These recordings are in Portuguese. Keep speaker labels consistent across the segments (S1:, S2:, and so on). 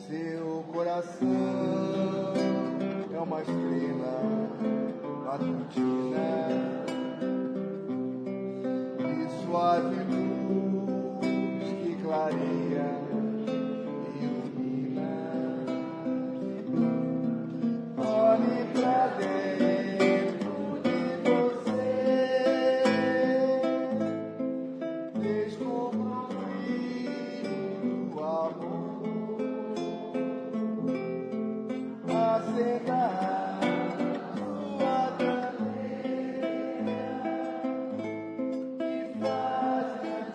S1: Seu coração é uma estrela matutina e suave luz que clareia e ilumina. Olhe pra dentro de você, descubra o brilho do amor. Acenda sua candeia e faz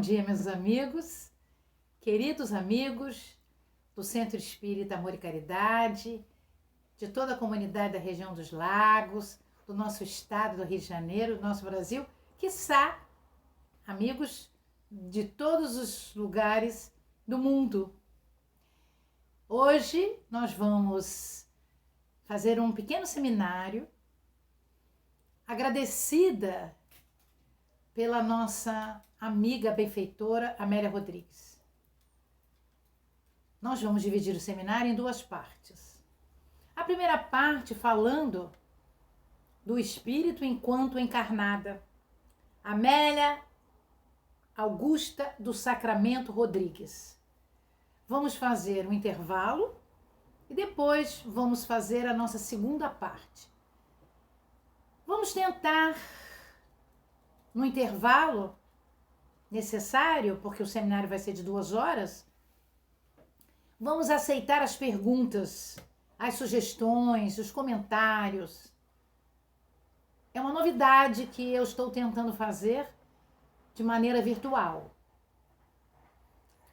S2: dia, meus amigos, queridos amigos do Centro Espírita Amor e Caridade, de toda a comunidade da região dos Lagos, do nosso estado do Rio de Janeiro, do nosso Brasil, quiçá amigos de todos os lugares do mundo. Hoje nós vamos fazer um pequeno seminário, agradecida pela nossa amiga benfeitora Amélia Rodrigues. Nós vamos dividir o seminário em duas partes. A primeira parte falando do espírito enquanto encarnada. Amélia Augusta do Sacramento Rodrigues. Vamos fazer um intervalo e depois vamos fazer a nossa segunda parte. Vamos tentar, no intervalo necessário, porque o seminário vai ser de 2 horas, vamos aceitar as perguntas, as sugestões, os comentários. É uma novidade que eu estou tentando fazer de maneira virtual.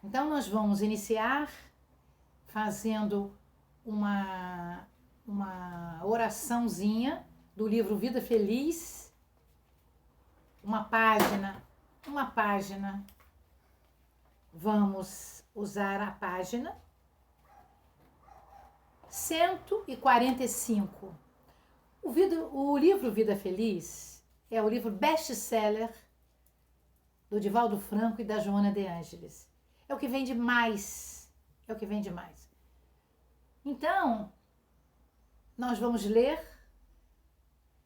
S2: Então, nós vamos iniciar fazendo uma oraçãozinha do livro Vida Feliz, uma página. Vamos usar a página 145. O livro Vida Feliz é o livro best-seller do Divaldo Franco e da Joana de Ângeles. É o que vende mais. Então, nós vamos ler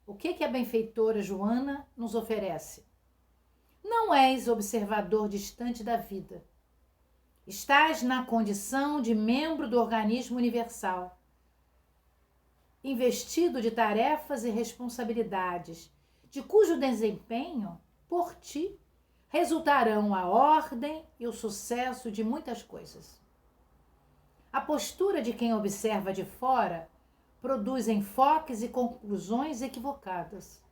S2: o que a benfeitora Joana nos oferece. Não és observador distante da vida. Estás na condição de membro do organismo universal, investido de tarefas e responsabilidades, de cujo desempenho, por ti, resultarão a ordem e o sucesso de muitas coisas. A postura de quem observa de fora produz enfoques e conclusões equivocadas.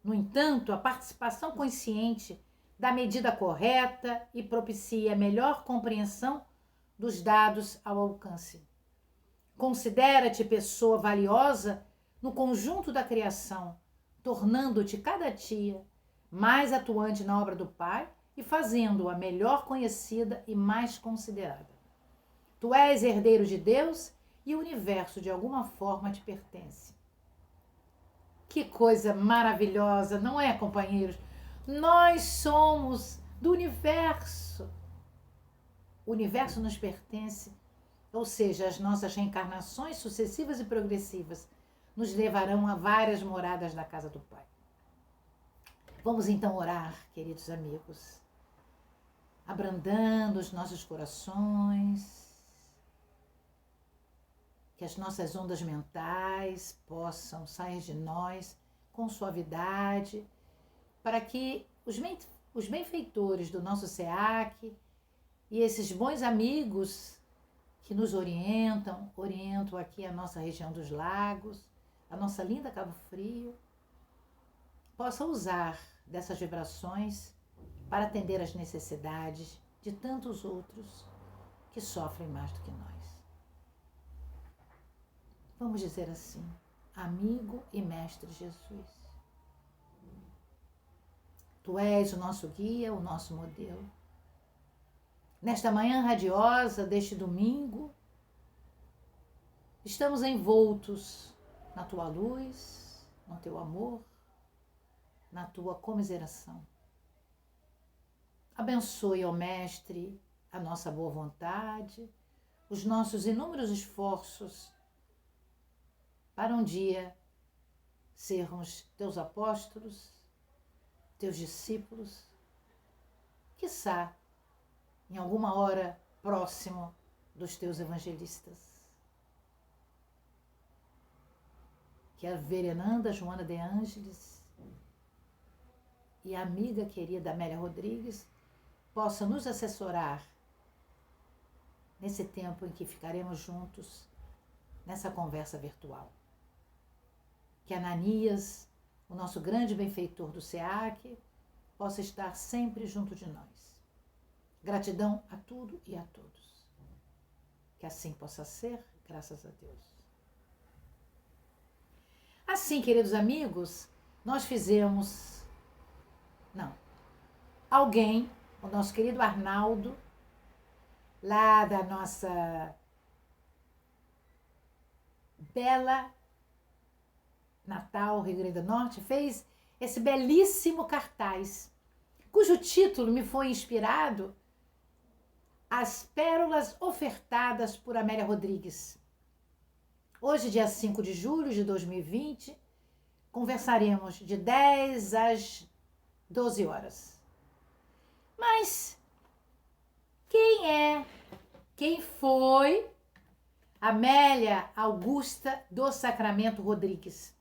S2: No entanto, a participação consciente dá medida correta e propicia a melhor compreensão dos dados ao alcance. Considera-te pessoa valiosa no conjunto da criação, tornando-te cada dia mais atuante na obra do Pai e fazendo-a melhor conhecida e mais considerada. Tu és herdeiro de Deus e o universo de alguma forma te pertence. Que coisa maravilhosa, não é, companheiros? Nós somos do universo. O universo nos pertence, ou seja, as nossas reencarnações sucessivas e progressivas nos levarão a várias moradas da casa do Pai. Vamos então orar, queridos amigos, abrandando os nossos corações, que as nossas ondas mentais possam sair de nós com suavidade, para que os benfeitores do nosso SEAC e esses bons amigos que nos orientam aqui a nossa região dos lagos, a nossa linda Cabo Frio, possam usar dessas vibrações para atender às necessidades de tantos outros que sofrem mais do que nós. Vamos dizer assim, amigo e mestre Jesus, tu és o nosso guia, o nosso modelo. Nesta manhã radiosa deste domingo, estamos envoltos na tua luz, no teu amor, na tua comiseração. Abençoe, ó Mestre, a nossa boa vontade, os nossos inúmeros esforços para um dia sermos teus apóstolos, teus discípulos, quiçá em alguma hora próximo dos teus evangelistas. Que a veneranda Joana de Ângeles e a amiga querida Amélia Rodrigues possa nos assessorar nesse tempo em que ficaremos juntos nessa conversa virtual. Que Ananias, o nosso grande benfeitor do SEAC, possa estar sempre junto de nós. Gratidão a tudo e a todos. Que assim possa ser, graças a Deus. Assim, queridos amigos, nós fizemos... Não. Alguém, o nosso querido Arnaldo, lá da nossa bela Natal, Rio Grande do Norte, fez esse belíssimo cartaz, cujo título me foi inspirado As Pérolas Ofertadas por Amélia Rodrigues. Hoje, dia 5 de julho de 2020, conversaremos de 10 às 12 horas. Mas quem foi Amélia Augusta do Sacramento Rodrigues?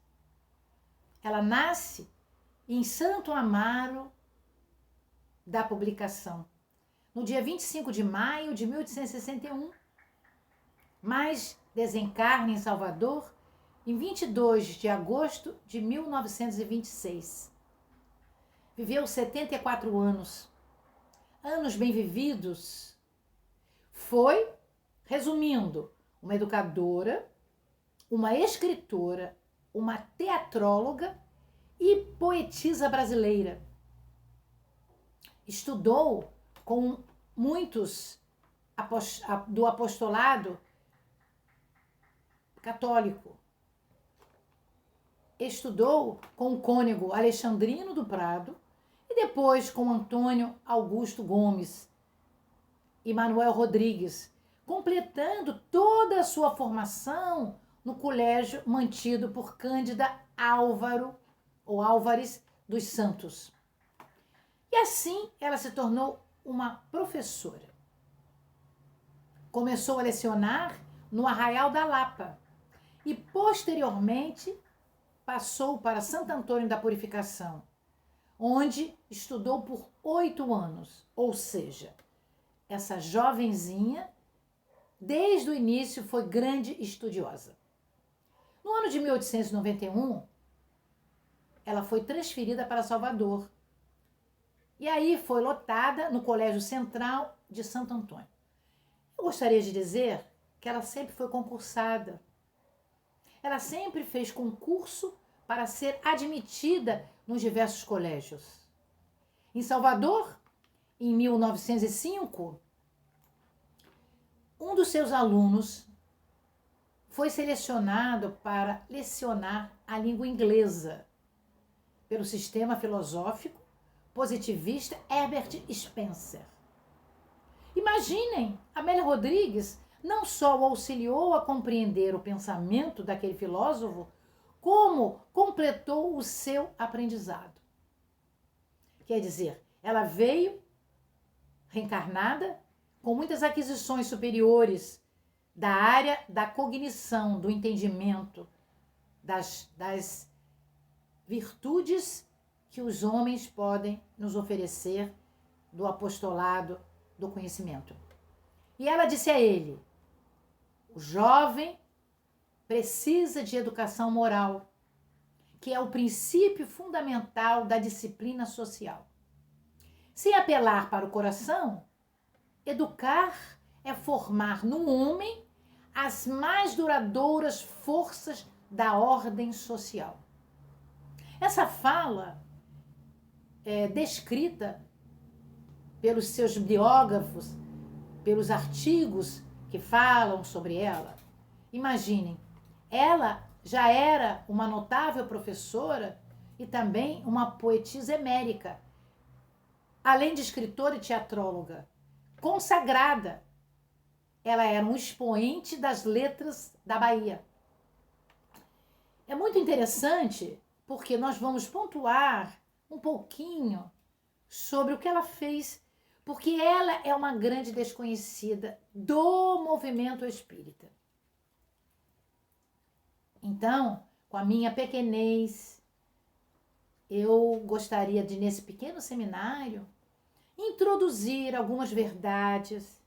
S2: Ela nasce em Santo Amaro da publicação, no dia 25 de maio de 1861, mas desencarna em Salvador em 22 de agosto de 1926. Viveu 74 anos, anos bem vividos. Foi, resumindo, uma educadora, uma escritora, uma teatróloga e poetisa brasileira. Estudou com muitos do apostolado católico. Estudou com o cônego Alexandrino do Prado e depois com Antônio Augusto Gomes e Manuel Rodrigues, completando toda a sua formação no colégio mantido por Cândida Álvaro ou Álvares dos Santos. E assim ela se tornou uma professora. Começou a lecionar no Arraial da Lapa e posteriormente passou para Santo Antônio da Purificação, onde estudou por 8 anos, ou seja, essa jovenzinha, desde o início, foi grande estudiosa. No ano de 1891, ela foi transferida para Salvador. E aí foi lotada no Colégio Central de Santo Antônio. Eu gostaria de dizer que ela sempre foi concursada. Ela sempre fez concurso para ser admitida nos diversos colégios. Em Salvador, em 1905, um dos seus alunos foi selecionado para lecionar a língua inglesa pelo sistema filosófico positivista Herbert Spencer. Imaginem, Amélia Rodrigues não só o auxiliou a compreender o pensamento daquele filósofo, como completou o seu aprendizado. Quer dizer, ela veio reencarnada com muitas aquisições superiores da área da cognição, do entendimento, das virtudes que os homens podem nos oferecer do apostolado do conhecimento. E ela disse a ele: o jovem precisa de educação moral, que é o princípio fundamental da disciplina social. Sem apelar para o coração, educar é formar no homem as mais duradouras forças da ordem social. Essa fala é descrita pelos seus biógrafos, pelos artigos que falam sobre ela. Imaginem, ela já era uma notável professora e também uma poetisa emérica, além de escritora e teatróloga, consagrada. Ela era um expoente das letras da Bahia. É muito interessante porque nós vamos pontuar um pouquinho sobre o que ela fez, porque ela é uma grande desconhecida do movimento espírita. Então, com a minha pequenez, eu gostaria de, nesse pequeno seminário, introduzir algumas verdades,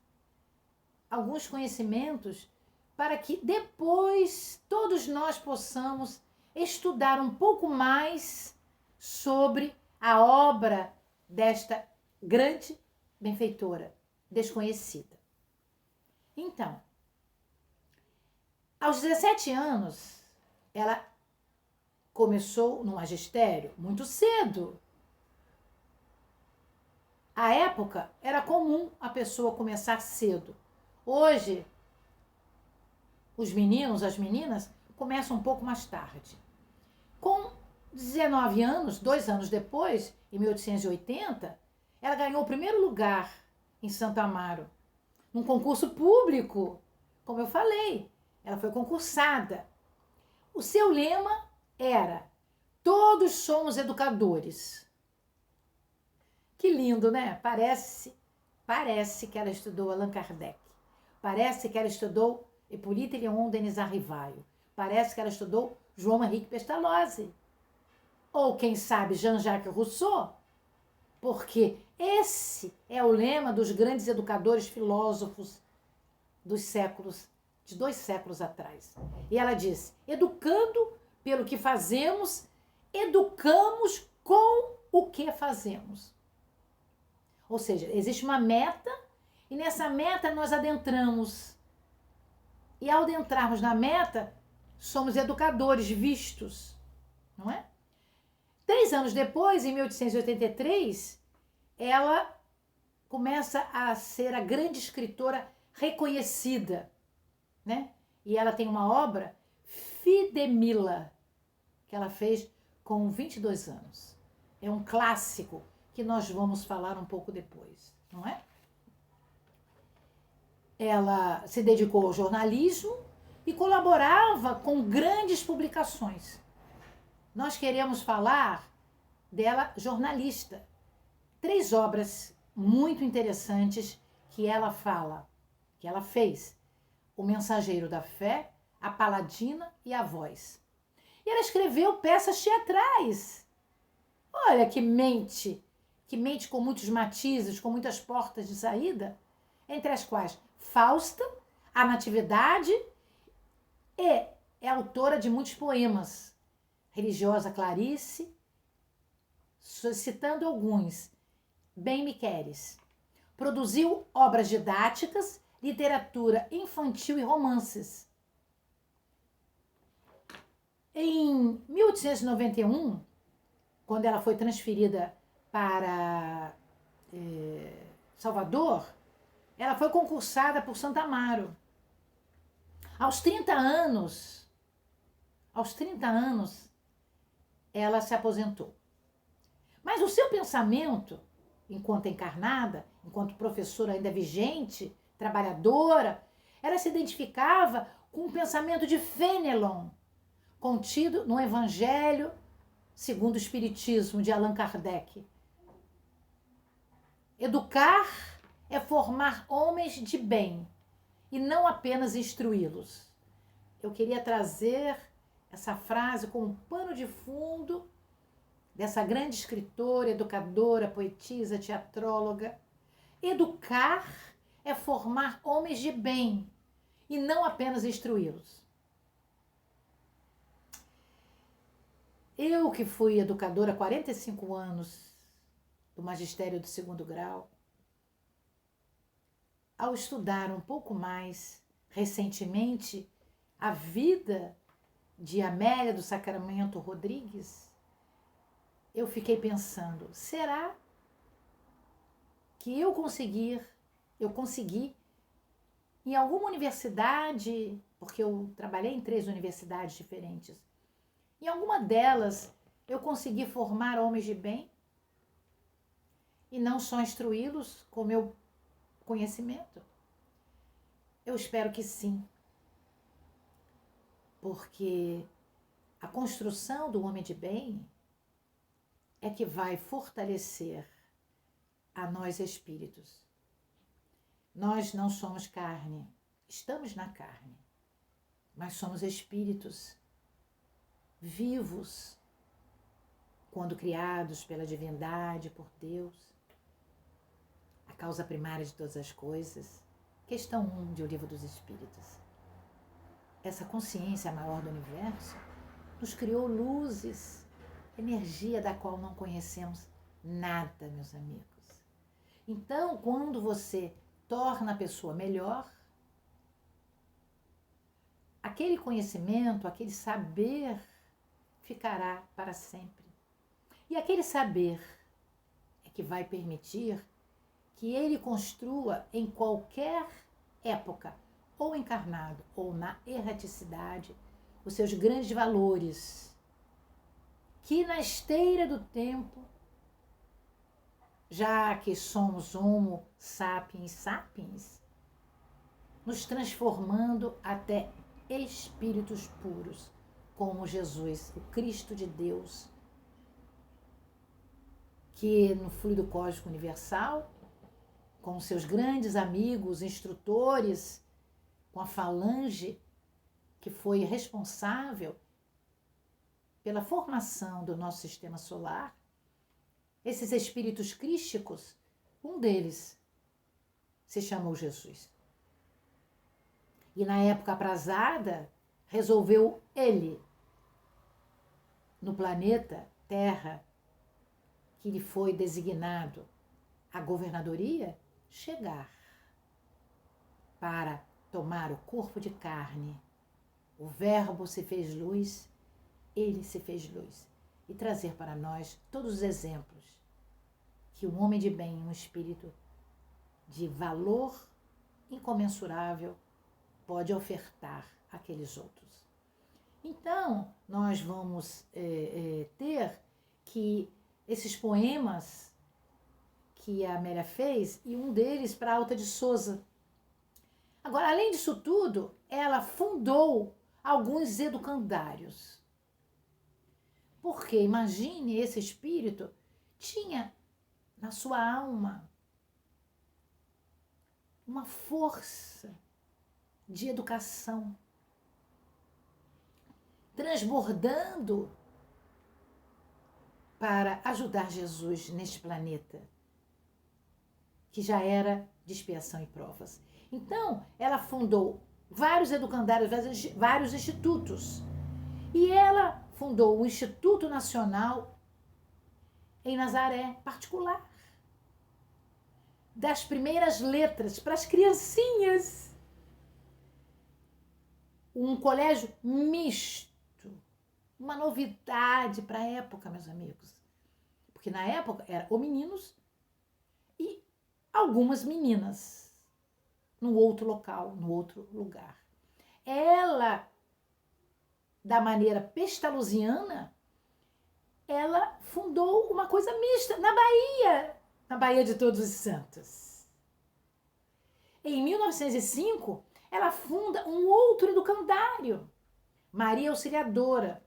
S2: alguns conhecimentos, para que depois todos nós possamos estudar um pouco mais sobre a obra desta grande benfeitora, desconhecida. Então, aos 17 anos, ela começou no magistério muito cedo. À época, era comum a pessoa começar cedo. Hoje, os meninos, as meninas, começam um pouco mais tarde. Com 19 anos, 2 anos depois, em 1880, ela ganhou o primeiro lugar em Santo Amaro, num concurso público. Como eu falei, ela foi concursada. O seu lema era: todos somos educadores. Que lindo, né? Parece que ela estudou Allan Kardec. Parece que ela estudou Hippolyte Léon Denis Arrivaio. Parece que ela estudou João Henrique Pestalozzi. Ou, quem sabe, Jean-Jacques Rousseau. Porque esse é o lema dos grandes educadores filósofos dos séculos, de 2 séculos atrás. E ela disse: educando pelo que fazemos, educamos com o que fazemos. Ou seja, existe uma meta e nessa meta nós adentramos. E ao adentrarmos na meta, somos educadores vistos, não é? 3 anos depois, em 1883, ela começa a ser a grande escritora reconhecida, né? E ela tem uma obra, Fidemila, que ela fez com 22 anos. É um clássico que nós vamos falar um pouco depois, não é? Ela se dedicou ao jornalismo e colaborava com grandes publicações. Nós queremos falar dela jornalista. 3 obras muito interessantes que ela fala, que ela fez: O Mensageiro da Fé, A Paladina e A Voz. E ela escreveu peças teatrais. Olha que mente com muitos matizes, com muitas portas de saída, entre as quais Fausta, A Natividade, e é autora de muitos poemas. Religiosa Clarice, citando alguns, Bem Me Queres. Produziu obras didáticas, literatura infantil e romances. Em 1891, quando ela foi transferida para Salvador, ela foi concursada por Santo Amaro. Aos 30 anos, ela se aposentou. Mas o seu pensamento, enquanto encarnada, enquanto professora ainda vigente, trabalhadora, ela se identificava com o pensamento de Fenelon, contido no Evangelho segundo o Espiritismo de Allan Kardec. Educar é formar homens de bem e não apenas instruí-los. Eu queria trazer essa frase como pano de fundo dessa grande escritora, educadora, poetisa, teatróloga. Educar é formar homens de bem e não apenas instruí-los. Eu que fui educadora há 45 anos do magistério do 2º grau, ao estudar um pouco mais recentemente a vida de Amélia do Sacramento Rodrigues, eu fiquei pensando, será que eu consegui em alguma universidade, porque eu trabalhei em 3 universidades diferentes, em alguma delas eu consegui formar homens de bem e não só instruí-los com o meu conhecimento? Eu espero que sim, porque a construção do homem de bem é que vai fortalecer a nós espíritos. Nós não somos carne, estamos na carne, mas somos espíritos vivos, quando criados pela divindade, por Deus, a causa primária de todas as coisas. Questão 1 de O Livro dos Espíritos. Essa consciência maior do universo nos criou luzes, energia da qual não conhecemos nada, meus amigos. Então, quando você torna a pessoa melhor, aquele conhecimento, aquele saber ficará para sempre. E aquele saber é que vai permitir que ele construa em qualquer época, ou encarnado, ou na erraticidade, os seus grandes valores, que na esteira do tempo, já que somos homo sapiens sapiens, nos transformando até espíritos puros, como Jesus, o Cristo de Deus, que no fluido cósmico universal, com seus grandes amigos, instrutores, com a falange que foi responsável pela formação do nosso sistema solar, esses espíritos crísticos, um deles se chamou Jesus. E na época aprazada, resolveu ele, no planeta Terra, que lhe foi designado a governadoria, chegar para tomar o corpo de carne. O Verbo se fez luz, ele se fez luz, e trazer para nós todos os exemplos que um homem de bem, um espírito de valor incomensurável, pode ofertar àqueles outros. Então, nós vamos ter que esses poemas que a Amélia fez, e um deles para Alta de Souza. Agora, além disso tudo, ela fundou alguns educandários. Porque, imagine, esse espírito tinha na sua alma uma força de educação, transbordando para ajudar Jesus neste planeta, que já era de expiação e provas. Então, ela fundou vários educandários, vários institutos. E ela fundou o Instituto Nacional em Nazaré, particular, das primeiras letras para as criancinhas. Um colégio misto, uma novidade para a época, meus amigos. Porque na época era ou meninos e algumas meninas no outro local, no outro lugar. Ela, da maneira pestaluziana, ela fundou uma coisa mista na Baía de Todos os Santos. Em 1905, ela funda um outro educandário, Maria Auxiliadora,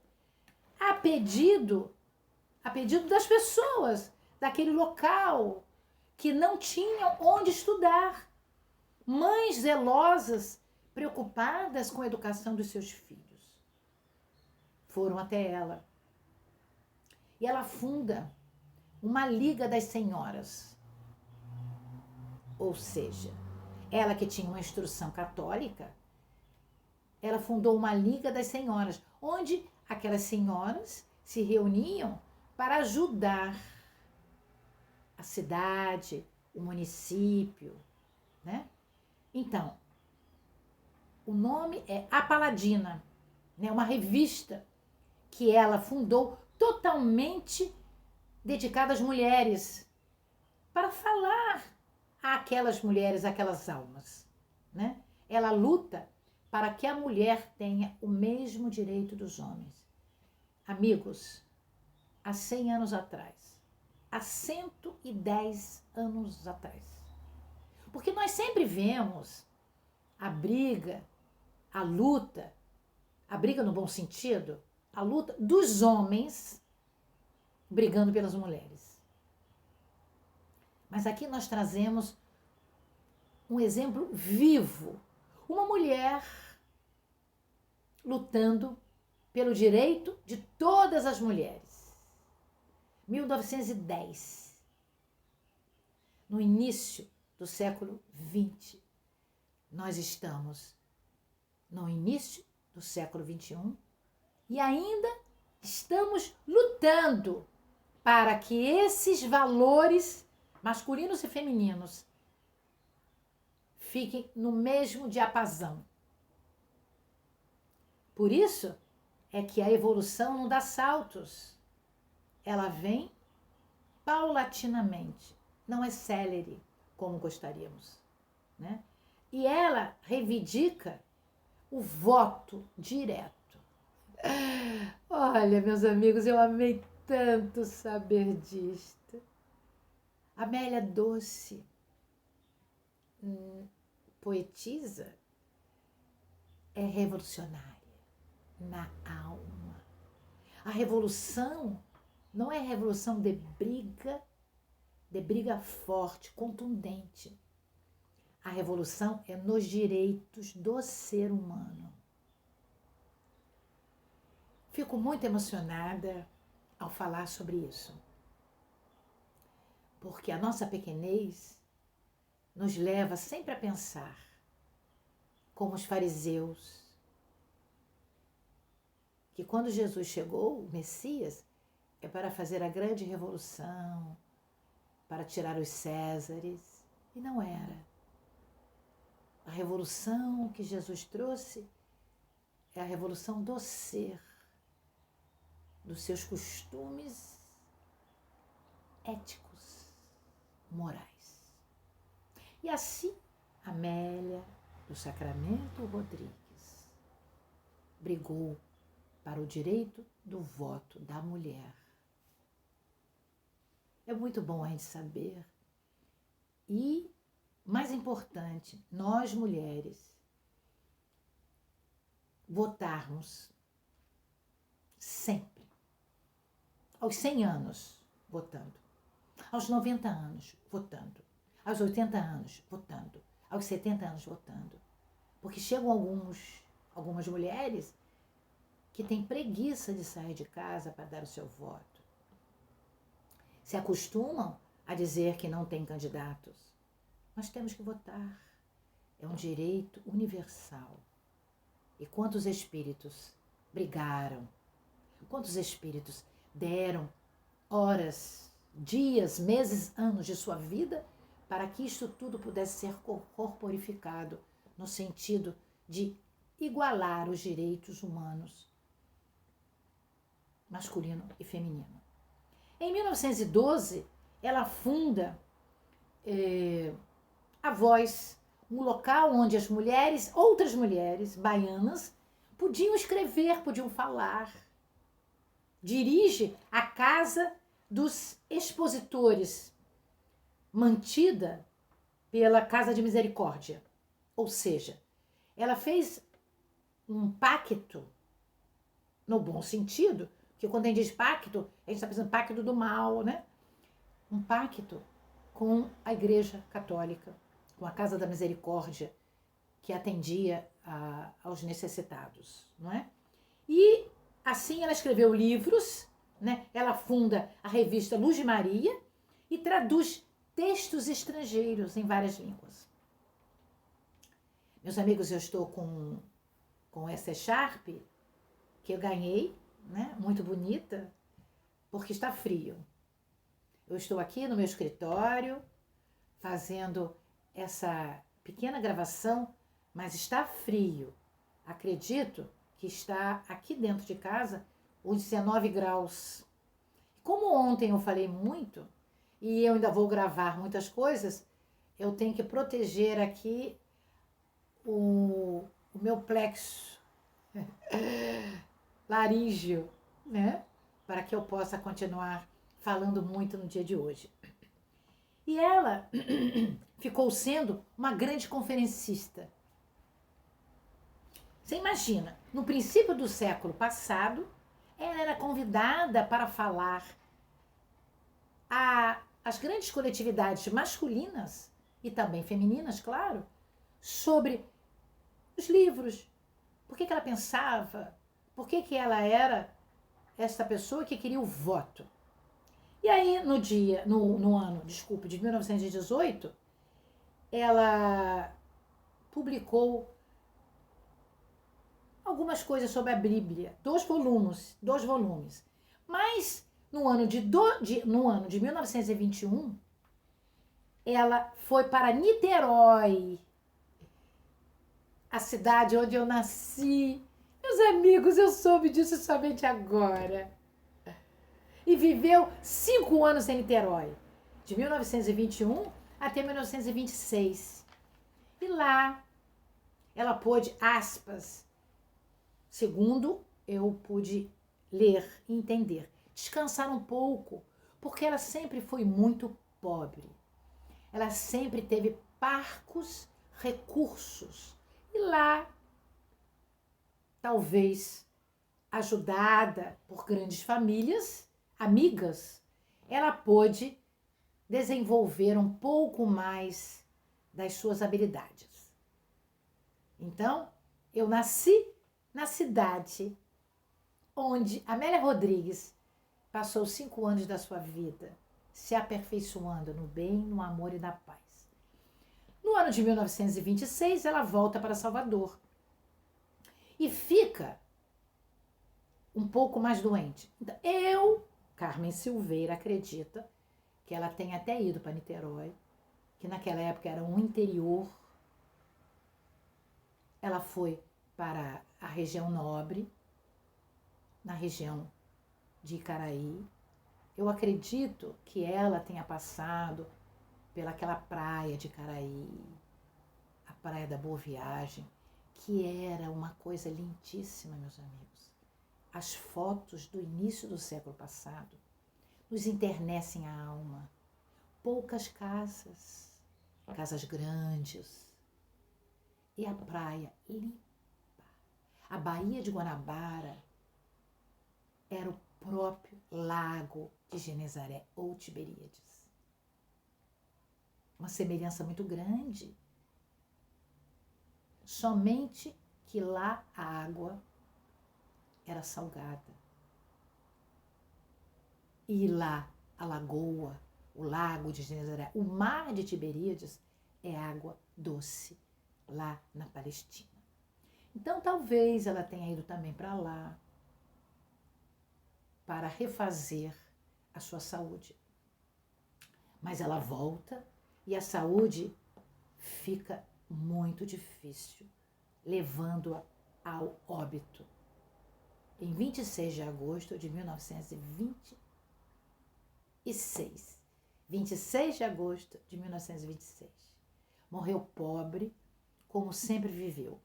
S2: a pedido das pessoas daquele local que não tinham onde estudar. Mães zelosas, preocupadas com a educação dos seus filhos, foram até ela. E ela funda uma Liga das Senhoras. Ou seja, ela que tinha uma instrução católica, ela fundou uma Liga das Senhoras, onde aquelas senhoras se reuniam para ajudar a cidade, o município, né? Então, o nome é A Paladina, né? Uma revista que ela fundou totalmente dedicada às mulheres, para falar àquelas mulheres, àquelas almas, né? Ela luta para que a mulher tenha o mesmo direito dos homens. Amigos, há 100 anos atrás, há 110 anos atrás, porque nós sempre vemos a briga, a luta no bom sentido, a luta dos homens brigando pelas mulheres. Mas aqui nós trazemos um exemplo vivo. Uma mulher lutando pelo direito de todas as mulheres. 1910. No início do século XX. Nós estamos no início do século XXI e ainda estamos lutando para que esses valores masculinos e femininos fiquem no mesmo diapasão. Por isso é que a evolução não dá saltos. Ela vem paulatinamente, não é célere como gostaríamos, né? E ela reivindica o voto direto. Olha, meus amigos, eu amei tanto saber disto. Amélia Doce poetisa é revolucionária na alma. A revolução não é revolução de briga forte, contundente. A revolução é nos direitos do ser humano. Fico muito emocionada ao falar sobre isso, porque a nossa pequenez nos leva sempre a pensar como os fariseus, que quando Jesus chegou, o Messias, é para fazer a grande revolução, para tirar os Césares, e não era. A revolução que Jesus trouxe é a revolução do ser, dos seus costumes éticos, morais. E assim, Amélia do Sacramento Rodrigues brigou para o direito do voto da mulher. É muito bom a gente saber. E, mais importante, nós mulheres votarmos sempre. Aos 100 anos, votando. Aos 90 anos, votando. Aos 80 anos, votando. Aos 70 anos, votando. Porque chegam algumas mulheres que têm preguiça de sair de casa para dar o seu voto. Se acostumam a dizer que não tem candidatos. Nós temos que votar. É um direito universal. E quantos espíritos brigaram? Quantos espíritos deram horas, dias, meses, anos de sua vida para que isto tudo pudesse ser corporificado no sentido de igualar os direitos humanos, masculino e feminino. Em 1912, ela funda a Voz, um local onde as mulheres, outras mulheres baianas, podiam escrever, podiam falar. Dirige a Casa dos Expositores, mantida pela Casa de Misericórdia. Ou seja, ela fez um pacto, no bom sentido, que quando a gente diz pacto, a gente está pensando pacto do mal, né? Um pacto com a Igreja Católica, com a Casa da Misericórdia, que atendia aos necessitados, não é? E assim ela escreveu livros, né? Ela funda a revista Luz de Maria e traduz textos estrangeiros em várias línguas. Meus amigos, eu estou com essa echarpe que eu ganhei, né? Muito bonita, porque está frio. Eu estou aqui no meu escritório fazendo essa pequena gravação, mas está frio. Acredito que está aqui dentro de casa os 19 graus. Como ontem eu falei muito, e eu ainda vou gravar muitas coisas, eu tenho que proteger aqui o meu plexo laríngeo, né? Para que eu possa continuar falando muito no dia de hoje. E ela ficou sendo uma grande conferencista. Você imagina, no princípio do século passado, ela era convidada para falar às grandes coletividades masculinas e também femininas, claro, sobre os livros. Por que ela pensava? Por que ela era essa pessoa que queria o voto? E aí, no ano de 1918, ela publicou algumas coisas sobre a Bíblia, dois volumes. Mas no ano de 1921, ela foi para Niterói a cidade onde eu nasci. Meus amigos, eu soube disso somente agora. E viveu 5 anos em Niterói, de 1921 até 1926. E lá ela pôde, aspas, segundo eu pude ler e entender, descansar um pouco, porque ela sempre foi muito pobre. Ela sempre teve parcos recursos. E lá, talvez ajudada por grandes famílias, amigas, ela pôde desenvolver um pouco mais das suas habilidades. Então, eu nasci na cidade onde Amélia Rodrigues passou 5 anos da sua vida se aperfeiçoando no bem, no amor e na paz. No ano de 1926, ela volta para Salvador e fica um pouco mais doente. Então, Carmen Silveira, acredita que ela tenha até ido para Niterói, que naquela época era um interior. Ela foi para a região nobre, na região de Icaraí. Eu acredito que ela tenha passado pelaquela praia de Icaraí, a Praia da Boa Viagem, que era uma coisa lindíssima, meus amigos. As fotos do início do século passado nos enternecem a alma. Poucas casas, casas grandes, e a praia limpa. A Baía de Guanabara era o próprio lago de Genezaré ou Tiberíades. Uma semelhança muito grande. Somente que lá a água era salgada. E lá a lagoa, o lago de Genezaré, o mar de Tiberíades é água doce, lá na Palestina. Então talvez ela tenha ido também para lá para refazer a sua saúde. Mas ela volta e a saúde fica muito difícil, levando-a ao óbito. Em 26 de agosto de 1926. 26 de agosto de 1926. Morreu pobre, como sempre viveu.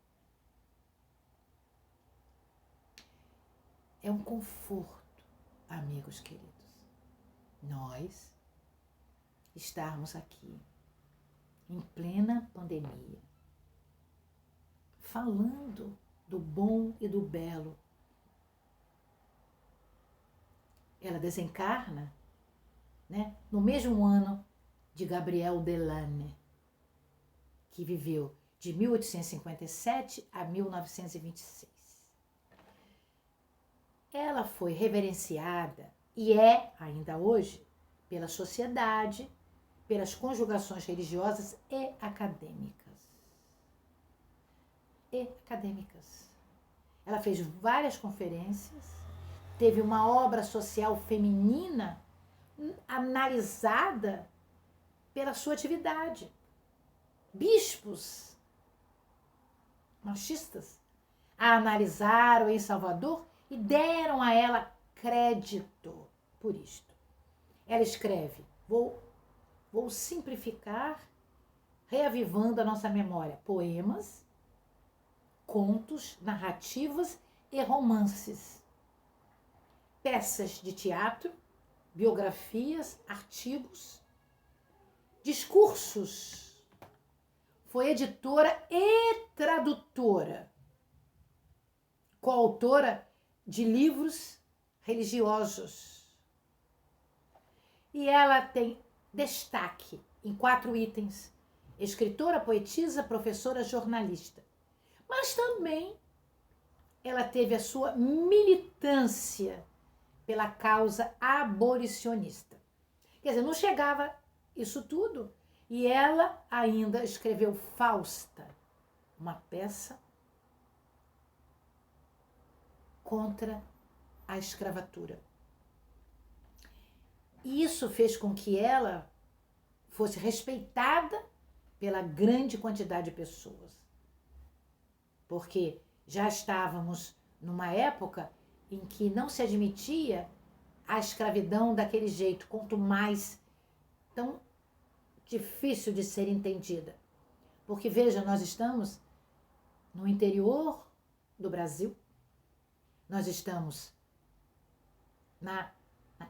S2: É um conforto, amigos queridos, nós estarmos aqui, em plena pandemia, falando do bom e do belo. Ela desencarna, né, no mesmo ano de Gabriel Delane, que viveu de 1857 a 1926. Ela foi reverenciada e é, ainda hoje, pela sociedade, pelas conjugações religiosas e acadêmicas. Ela fez várias conferências, teve uma obra social feminina analisada pela sua atividade. Bispos machistas a analisaram em Salvador e deram a ela crédito por isto. Ela escreve, vou simplificar, reavivando a nossa memória, poemas, contos, narrativas e romances, peças de teatro, biografias, artigos, discursos. Foi editora e tradutora, coautora de livros religiosos. E ela tem destaque em 4 itens: escritora, poetisa, professora, jornalista. Mas também ela teve a sua militância pela causa abolicionista. Quer dizer, não chegava isso tudo, e ela ainda escreveu Fausta, uma peça contra a escravatura. E isso fez com que ela fosse respeitada pela grande quantidade de pessoas. porque já estávamos numa época em que não se admitia a escravidão daquele jeito, quanto mais tão difícil de ser entendida. Porque, veja, nós estamos no interior do Brasil, nós estamos na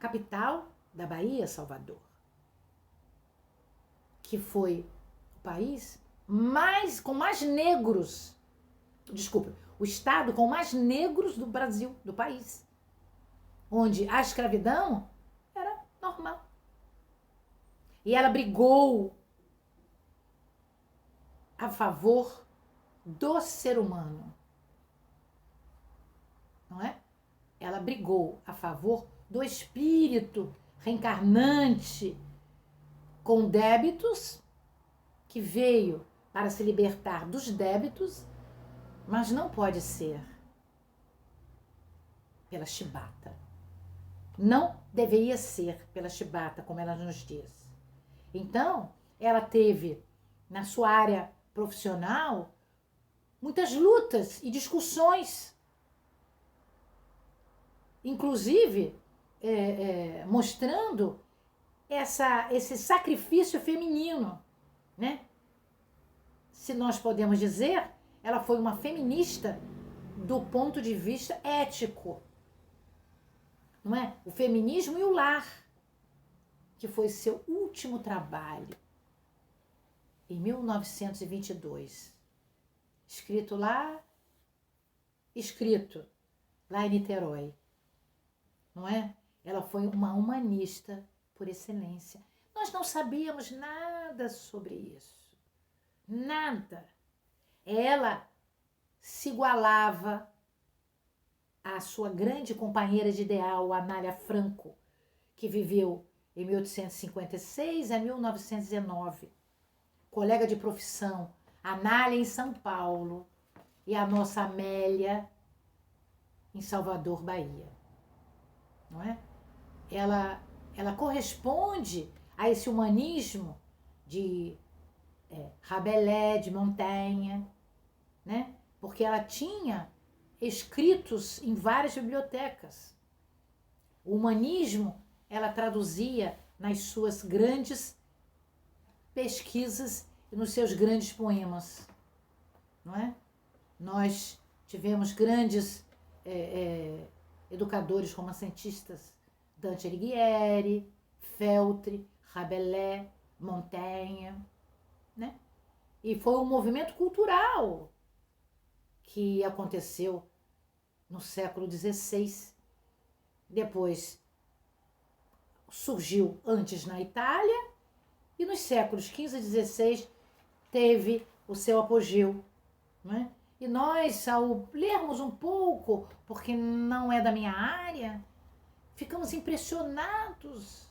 S2: capital da Bahia, Salvador, que foi o país com mais negros, o estado com mais negros do Brasil, do país, onde a escravidão era normal. E ela brigou a favor do ser humano, não é? Ela brigou a favor do espírito reencarnante com débitos, que veio para se libertar dos débitos, mas não pode ser pela chibata. Não deveria ser pela chibata, como ela nos diz. Então, ela teve, na sua área profissional, muitas lutas e discussões, inclusive mostrando esse sacrifício feminino, né? Se nós podemos dizer, ela foi uma feminista do ponto de vista ético, não é? O feminismo e o lar, que foi seu último trabalho, em 1922, escrito lá em Niterói, não é? Ela foi uma humanista por excelência. Nós não sabíamos nada sobre isso, nada. Ela se igualava à sua grande companheira de ideal, Anália Franco, que viveu em 1856 a 1919. Colega de profissão, Anália em São Paulo e a nossa Amélia em Salvador, Bahia. Não é? Ela corresponde a esse humanismo de Rabelais, de Montaigne, né? Porque ela tinha escritos em várias bibliotecas. O humanismo ela traduzia nas suas grandes pesquisas e nos seus grandes poemas, não é? Nós tivemos grandes educadores romancentistas, Dante Alighieri, Feltre, Rabelais, Montaigne, né? E foi um movimento cultural que aconteceu no século XVI. Depois surgiu antes na Itália e nos séculos XV e XVI teve o seu apogeu, né? E nós, ao lermos um pouco, porque não é da minha área, ficamos impressionados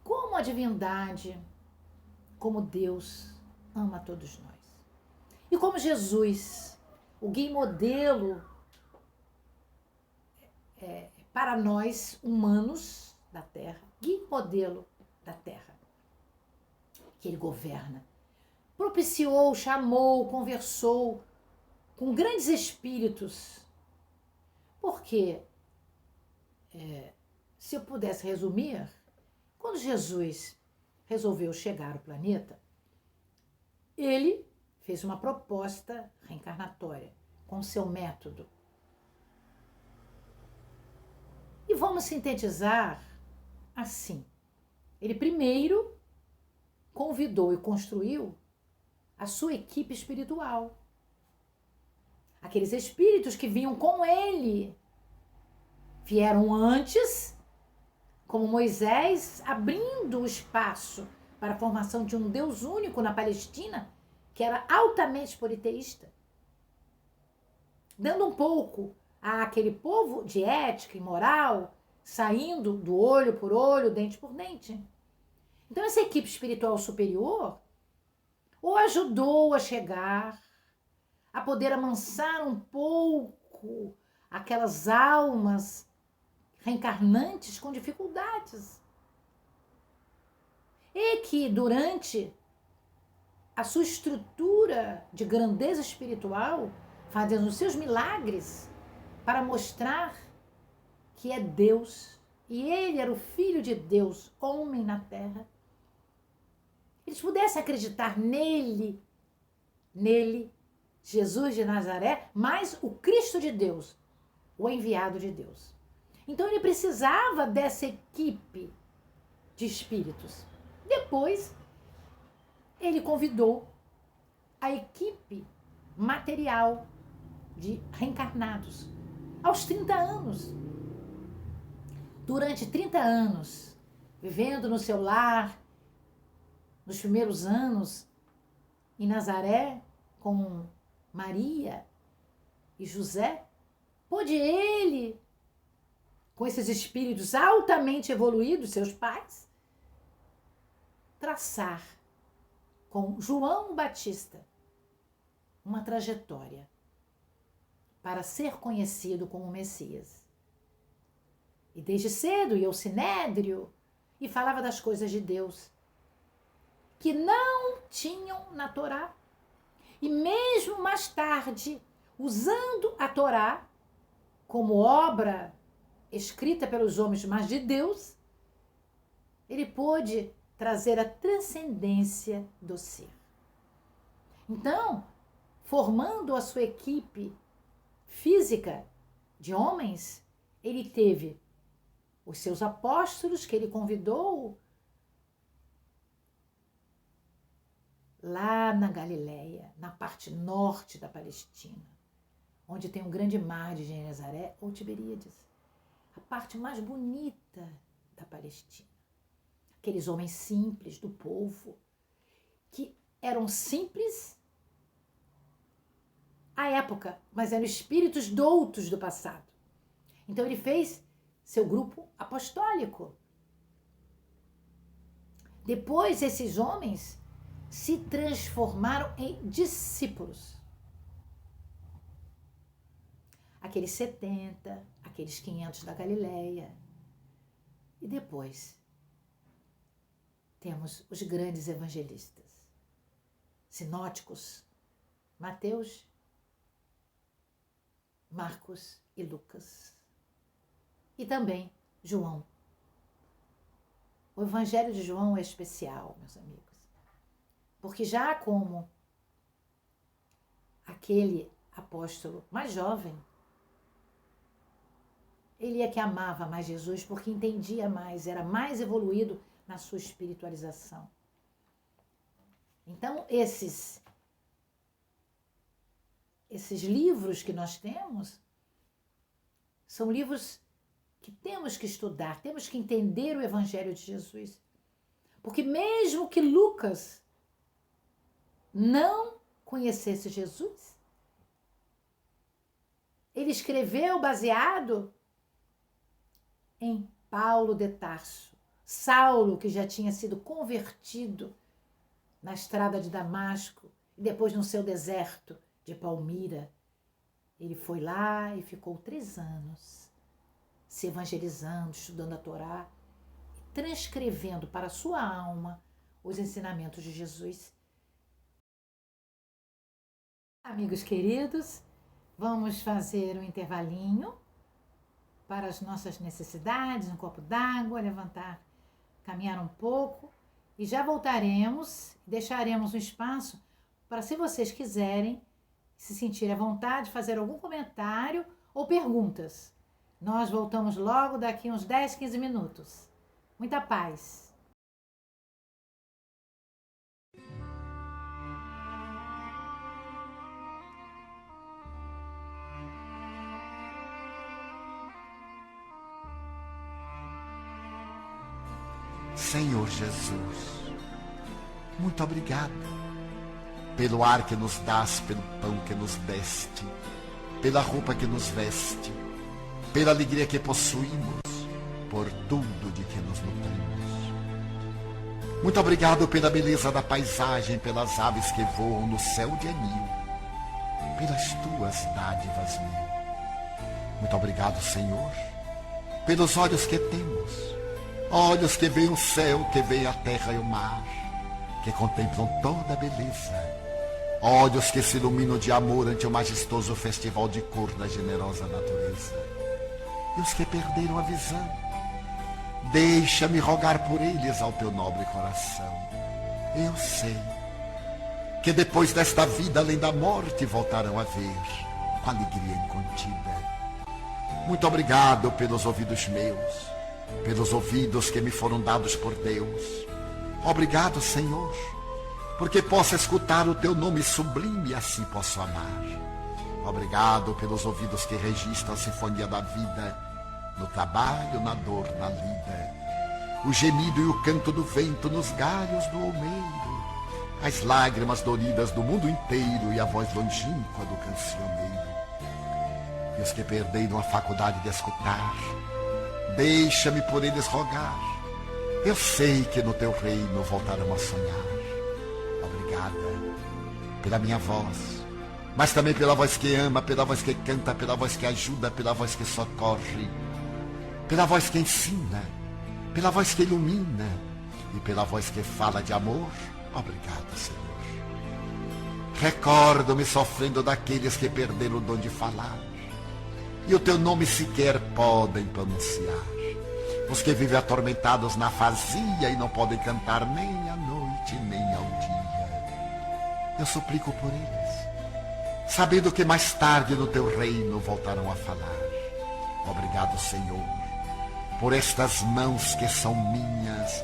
S2: como a divindade, como Deus ama todos nós. E como Jesus, o guia modelo para nós, humanos da Terra, guia modelo da Terra, que ele governa, propiciou, chamou, conversou com grandes espíritos. Porque, se eu pudesse resumir, quando Jesus resolveu chegar ao planeta, ele fez uma proposta reencarnatória com seu método. E vamos sintetizar assim. Ele primeiro convidou e construiu a sua equipe espiritual. Aqueles espíritos que vinham com ele vieram antes, como Moisés, abrindo o espaço para a formação de um Deus único na Palestina, que era altamente politeísta, dando um pouco àquele povo de ética e moral, saindo do olho por olho, dente por dente. Então essa equipe espiritual superior o ajudou a chegar, a poder amansar um pouco aquelas almas reencarnantes com dificuldades. E que durante a sua estrutura de grandeza espiritual fazendo os seus milagres para mostrar que é Deus. E ele era o Filho de Deus, homem na terra. Eles pudessem acreditar nele, Jesus de Nazaré, mas o Cristo de Deus, o enviado de Deus. Então ele precisava dessa equipe de espíritos. Depois, ele convidou a equipe material de reencarnados aos 30 anos. Durante 30 anos, vivendo no seu lar, nos primeiros anos, em Nazaré, com Maria e José, pôde ele, com esses espíritos altamente evoluídos, seus pais, traçar com João Batista uma trajetória para ser conhecido como Messias. E desde cedo ia ao Sinédrio e falava das coisas de Deus que não tinham na Torá. E mesmo mais tarde, usando a Torá como obra escrita pelos homens, mas de Deus, ele pôde trazer a transcendência do ser. Então, formando a sua equipe física de homens, ele teve os seus apóstolos que ele convidou lá na Galileia, na parte norte da Palestina, onde tem um grande mar de Genezaré ou Tiberíades, a parte mais bonita da Palestina. Aqueles homens simples do povo, que eram simples à época, mas eram espíritos doutos do passado. Então ele fez seu grupo apostólico. Depois esses homens se transformaram em discípulos. Aqueles 70, aqueles 500 da Galileia. E depois temos os grandes evangelistas, sinóticos, Mateus, Marcos e Lucas. E também João. O Evangelho de João é especial, meus amigos. Porque já como aquele apóstolo mais jovem, ele é que amava mais Jesus porque entendia mais, era mais evoluído na sua espiritualização. Então, esses livros que nós temos são livros que temos que estudar, temos que entender o Evangelho de Jesus. Porque mesmo que Lucas não conhecesse Jesus, ele escreveu baseado em Paulo de Tarso, Saulo, que já tinha sido convertido na estrada de Damasco e depois no seu deserto de Palmira. Ele foi lá e ficou 3 anos se evangelizando, estudando a Torá e transcrevendo para a sua alma os ensinamentos de Jesus. Amigos queridos, vamos fazer um intervalinho para as nossas necessidades, um copo d'água, levantar, caminhar um pouco e já voltaremos, deixaremos um espaço para, se vocês quiserem, se sentirem à vontade, fazer algum comentário ou perguntas. Nós voltamos logo daqui uns 10, 15 minutos. Muita paz!
S1: Senhor Jesus, muito obrigado pelo ar que nos dás, pelo pão que nos deste, pela roupa que nos veste, pela alegria que possuímos, por tudo de que nos nutrimos. Muito obrigado pela beleza da paisagem, pelas aves que voam no céu de anil, pelas tuas dádivas mil. Muito obrigado, Senhor, pelos olhos que temos, olhos que veem o céu, que veem a terra e o mar, que contemplam toda a beleza olhos que se iluminam de amor ante o majestoso festival de cor da generosa natureza. E os que perderam a visão, deixa-me rogar por eles ao teu nobre coração. Eu sei que depois desta vida, além da morte, voltarão a ver com alegria incontida. Muito obrigado pelos ouvidos meus, pelos ouvidos que me foram dados por Deus. Obrigado, Senhor, porque posso escutar o teu nome sublime e assim posso amar. Obrigado pelos ouvidos que registram a sinfonia da vida, no trabalho, na dor, na lida, o gemido e o canto do vento nos galhos do olmeiro, as lágrimas doridas do mundo inteiro e a voz longínqua do cancioneiro. E os que perderam a faculdade de escutar, deixa-me por eles rogar. Eu sei que no teu reino voltarão a sonhar. Obrigada pela minha voz, mas também pela voz que ama, pela voz que canta, pela voz que ajuda, pela voz que socorre, pela voz que ensina, pela voz que ilumina e pela voz que fala de amor. Obrigado, Senhor. Recordo-me sofrendo daqueles que perderam o dom de falar e o teu nome sequer podem pronunciar. Os que vivem atormentados na fazia e não podem cantar nem à noite nem ao dia. Eu suplico por eles, sabendo que mais tarde no teu reino voltarão a falar. Obrigado, Senhor, por estas mãos que são minhas,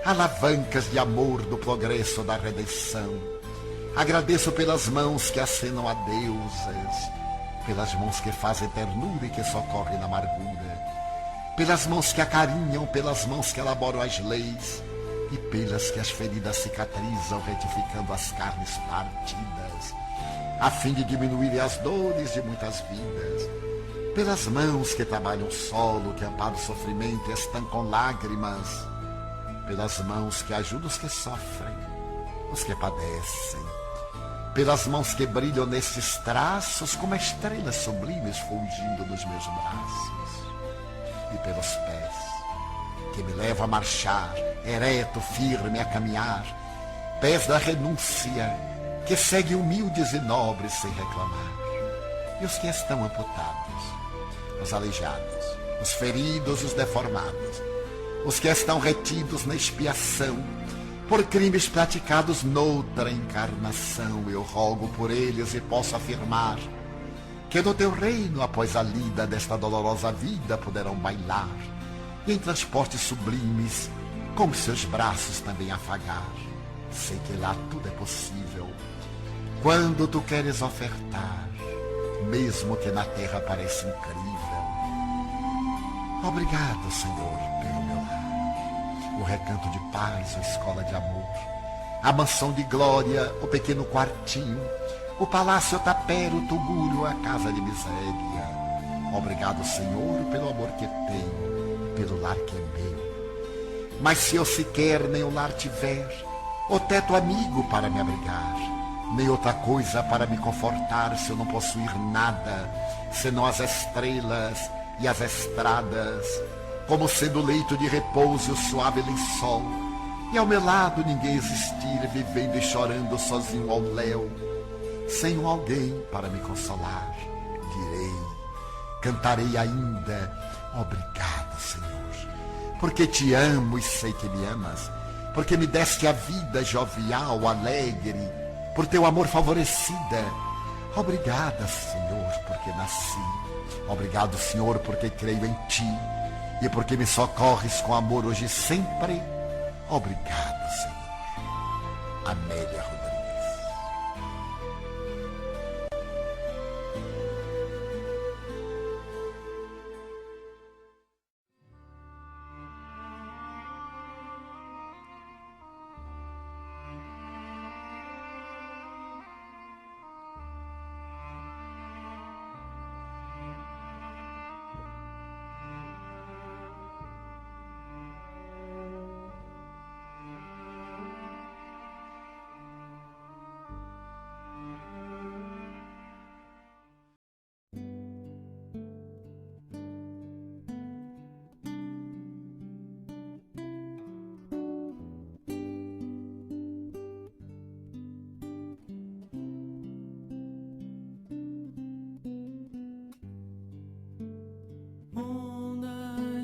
S1: alavancas de amor do progresso da redenção. Agradeço pelas mãos que acenam a deusas, pelas mãos que fazem ternura e que socorrem na amargura, pelas mãos que acarinham, pelas mãos que elaboram as leis e pelas que as feridas cicatrizam, retificando as carnes partidas, a fim de diminuírem as dores de muitas vidas, pelas mãos que trabalham o solo, que amparam o sofrimento e estancam lágrimas, pelas mãos que ajudam os que sofrem, os que padecem, pelas mãos que brilham nestes traços como estrelas sublimes fulgindo nos meus braços, e pelos pés que me levam a marchar, ereto, firme a caminhar, pés da renúncia que seguem humildes e nobres sem reclamar, e os que estão amputados, os aleijados, os feridos, os deformados, os que estão retidos na expiação por crimes praticados noutra encarnação. Eu rogo por eles e posso afirmar que no teu reino, após a lida desta dolorosa vida, poderão bailar e em transportes sublimes, com seus braços também afagar. Sei que lá tudo é possível quando tu queres ofertar, mesmo que na terra pareça incrível. Obrigado, Senhor, pelo meu lar, o recanto de paz, a escola de amor, a mansão de glória, o pequeno quartinho, o palácio tapero, o tugúrio, a casa de miséria. Obrigado, Senhor, pelo amor que tenho, pelo lar que é meu. Mas se eu sequer nem o lar tiver, o teto amigo para me abrigar, nem outra coisa para me confortar, se eu não possuir nada, senão as estrelas e as estradas, como sendo leito de repouso e o suave lençol, e ao meu lado ninguém existir, vivendo e chorando sozinho ao léu, sem um alguém para me consolar, direi, cantarei ainda, obrigado, Senhor, porque te amo e sei que me amas, porque me deste a vida jovial, alegre, por teu amor favorecida. Obrigada, Senhor, porque nasci. Obrigado, Senhor, porque creio em ti e porque me socorres com amor hoje e sempre. Obrigado, Senhor. Amélia Rodrigues.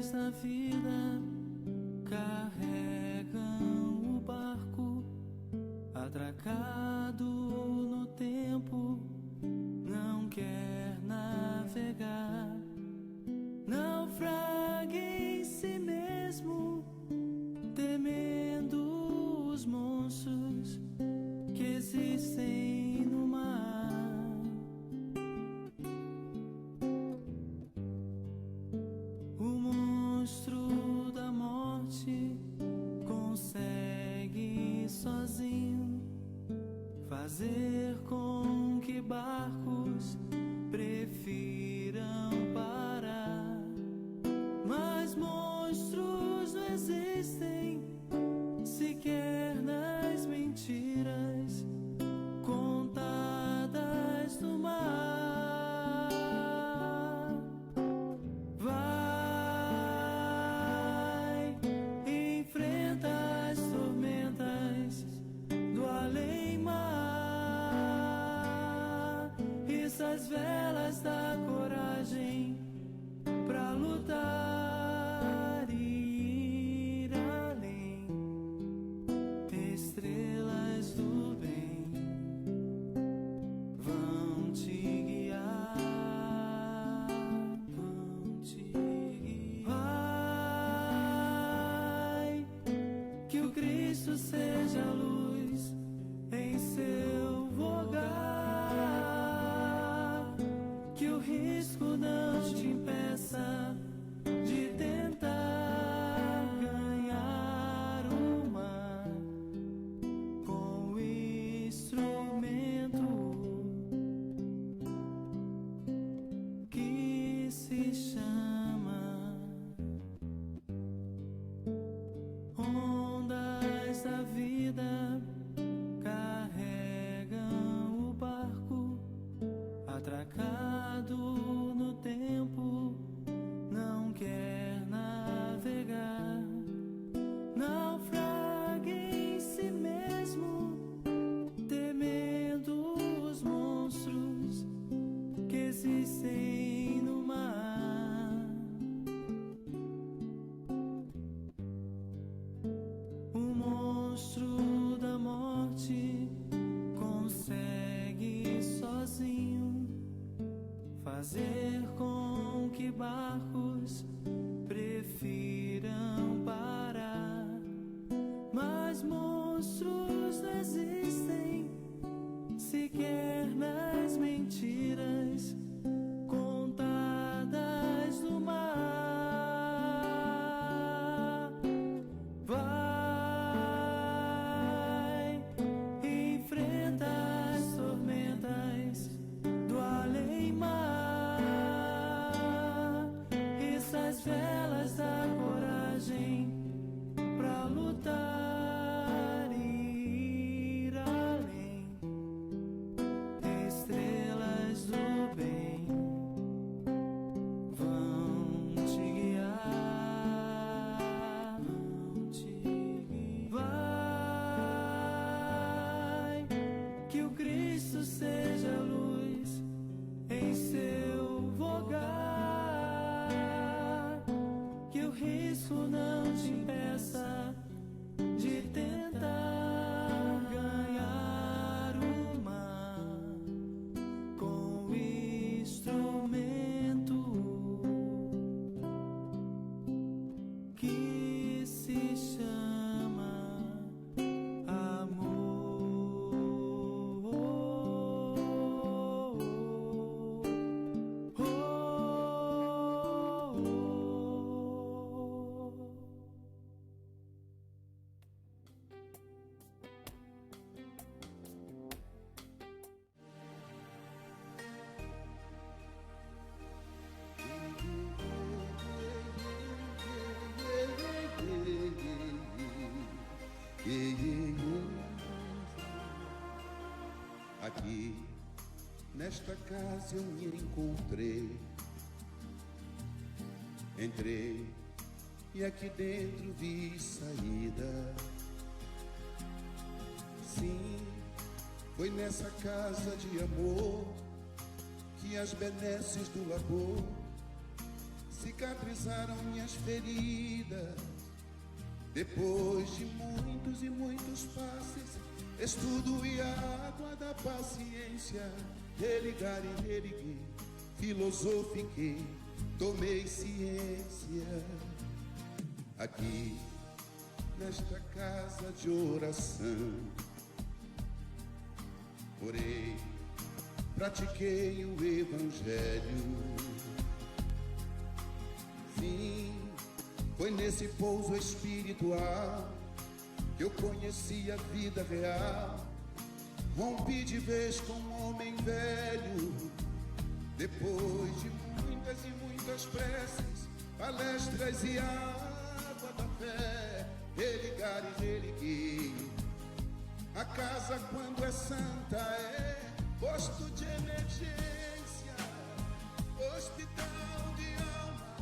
S3: Ondas da vida carregam o barco, atracado no tempo, não quer navegar. Naufraga em si mesmo, temendo os monstros que existem no mar. O monstro da morte consegue sozinho fazer com que barcos prefiram parar. Mas monstros não existem sequer nas mentiras contadas no mar. Vai, enfrenta as tormentas do além-mar. Essas velas da coragem pra lutar e ir além. Estrelas do bem vão te guiar, vão te guiar. Vai, que o Cristo seja a luz em seu vogar, que o risco não te impeça de tentar ganhar o mar com o instrumento que se chama ondas da vida carregam o barco, atracado no tempo, não quer navegar. Naufraga em si mesmo, temendo os monstros que existem no mar. O monstro da morte consegue sozinho fazer com que barcos prefiram parar. Mas monstros não existem sequer nas mentiras contadas no mar. Vai, enfrenta as tormentas do além-mar. Essas velas da coragem pra lutar e ir além. Estrelas do bem vão te guiar, vão te guiar. Vai, que o Cristo seja a luz em seu vogar, que o risco não te impeça de tentar ganhar o mar com o instrumento que se chama amor.
S4: Aqui, nesta casa eu me encontrei. Entrei e aqui dentro vi saída. Sim, foi nessa casa de amor que as benesses do labor se cicatrizaram minhas feridas. Depois de muitos e muitos passes, estudo e a água da paciência, religar e religuei, filosofiquei, tomei ciência. Aqui, nesta casa de oração, orei, pratiquei o evangelho. Sim, foi nesse pouso espiritual que eu conheci a vida real. Rompi de vez com um homem velho. Depois de muitas e muitas preces, palestras e água da fé, religar e religuei. A casa, quando é santa, é posto de emergência, hospital de alma,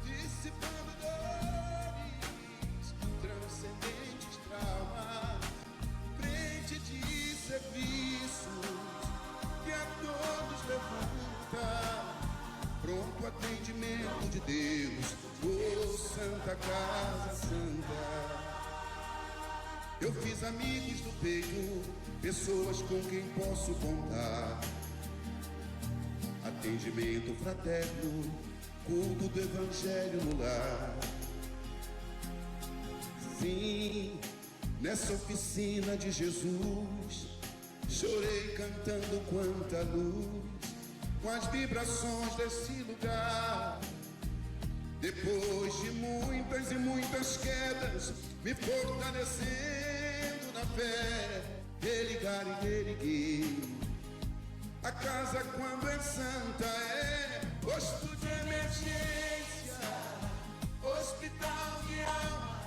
S4: dissipando dores, transcendentes traumas, frente de serviços que a todos levanta, pronto atendimento de Deus, oh Santa Casa Santa. Eu fiz amigos do peito, pessoas com quem posso contar. Atendimento fraterno, culto do evangelho no lar. Sim, nessa oficina de Jesus, chorei cantando quanta luz, com as vibrações desse lugar. Depois de muitas e muitas quedas, me fortalecendo na fé, religar e religuei. A casa, quando é santa, é posto de emergência, hospital de alma,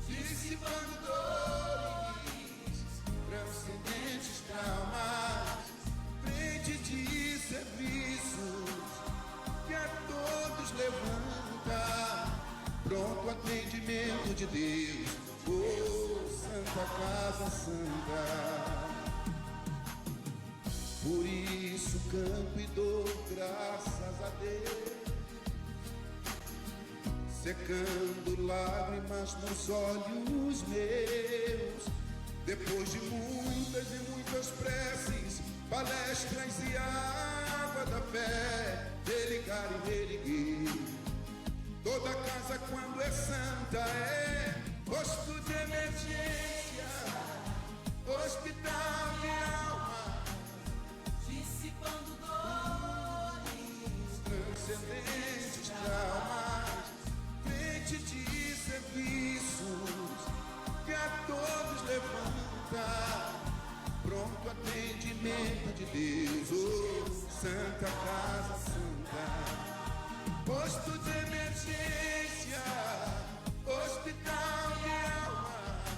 S4: dissipando dores, transcendentes traumas, frente de serviços que a todos levanta, pronto atendimento de Deus, oh Santa Casa Santa. Por isso canto e dou graças a Deus, secando lágrimas nos olhos meus. Depois de muitas e muitas preces, palestras e água da fé, religar e religuei. Toda casa, quando é santa, é posto de emergência, hospital de alma,
S3: dissipando dores,
S4: transcendentes traumas, frente de serviços que a todos levanta, pronto atendimento de Deus, oh Santa Casa Santa. Posto de emergência, hospital de almas,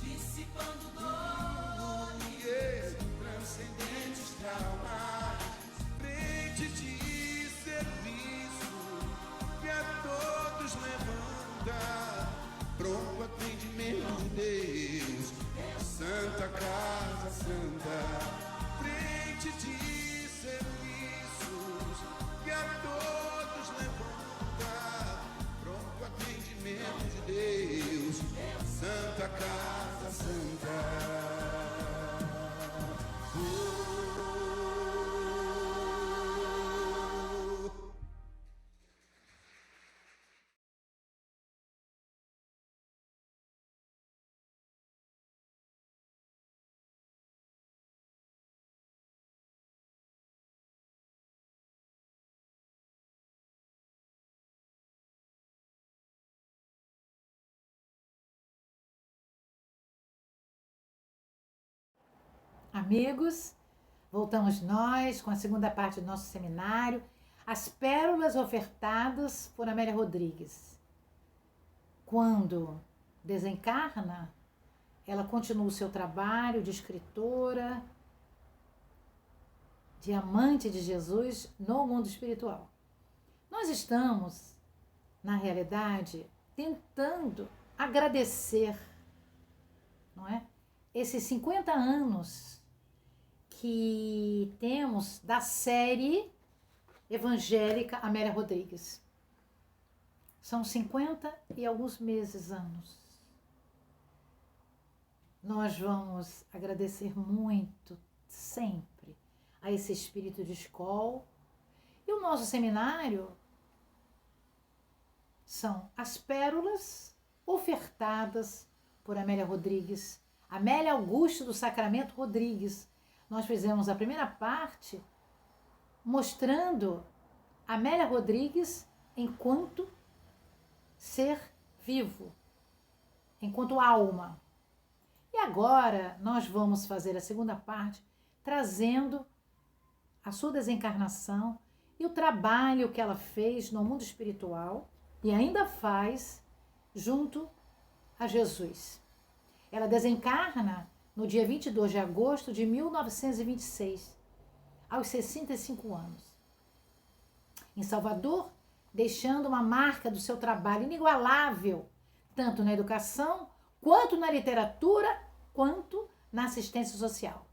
S3: dissipando dores,
S4: transcendentes traumas, frente de serviço que a todos levanta, pronto atendimento de Deus, Santa Casa Santa, frente de serviços que a todos levanta, pronto atendimento de Deus, Santa Casa Santa.
S2: Amigos, voltamos nós com a segunda parte do nosso seminário, as pérolas ofertadas por Amélia Rodrigues. Quando desencarna, ela continua o seu trabalho de escritora, de amante de Jesus no mundo espiritual. Nós estamos, na realidade, tentando agradecer, não é? Esses 50 anos que temos da série evangélica Amélia Rodrigues. São 50 e alguns anos. Nós vamos agradecer muito, sempre, a esse espírito de escola. E o nosso seminário são as pérolas ofertadas por Amélia Rodrigues, Amélia Augusto do Sacramento Rodrigues. Nós fizemos a primeira parte mostrando Amélia Rodrigues enquanto ser vivo, enquanto alma. E agora nós vamos fazer a segunda parte, trazendo a sua desencarnação e o trabalho que ela fez no mundo espiritual e ainda faz junto a Jesus. Ela desencarna no dia 22 de agosto de 1926, aos 65 anos. Em Salvador, deixando uma marca do seu trabalho inigualável, tanto na educação, quanto na literatura, quanto na assistência social.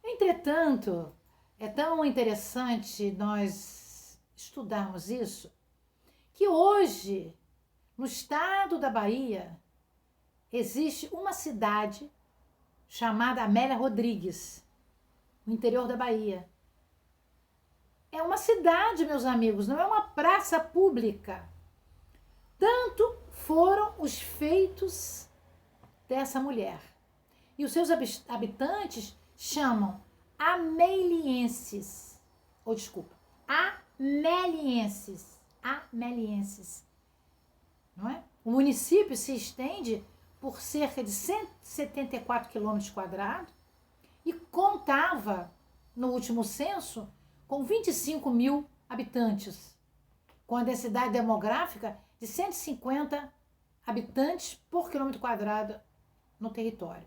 S2: Entretanto, é tão interessante nós estudarmos isso, que hoje, no estado da Bahia, existe uma cidade chamada Amélia Rodrigues, no interior da Bahia. É uma cidade, meus amigos, não é uma praça pública. Tanto foram os feitos dessa mulher. E os seus habitantes chamam amelienses, amelienses, não é? O município se estende por cerca de 174 quilômetros quadrados e contava, no último censo, com 25 mil habitantes, com a densidade demográfica de 150 habitantes por quilômetro quadrado no território.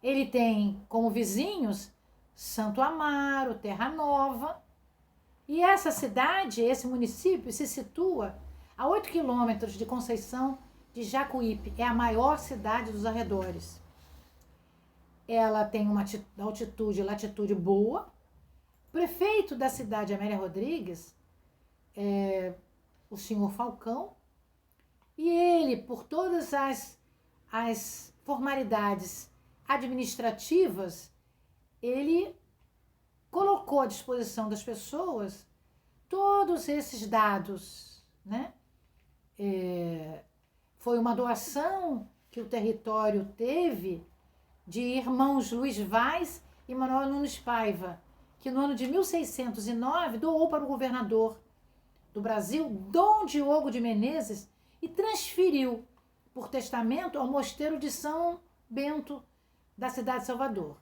S2: Ele tem como vizinhos Santo Amaro, Terra Nova, e essa cidade, esse município, se situa a 8 quilômetros de Conceição de Jacuípe, é a maior cidade dos arredores. Ela tem uma altitude e latitude boa. O prefeito da cidade, Amélia Rodrigues, é o senhor Falcão, e ele, por todas as formalidades administrativas, ele colocou à disposição das pessoas todos esses dados, né? Foi uma doação que o território teve de irmãos Luiz Vaz e Manuel Nunes Paiva, que no ano de 1609 doou para o governador do Brasil, Dom Diogo de Menezes, e transferiu por testamento ao mosteiro de São Bento da cidade de Salvador.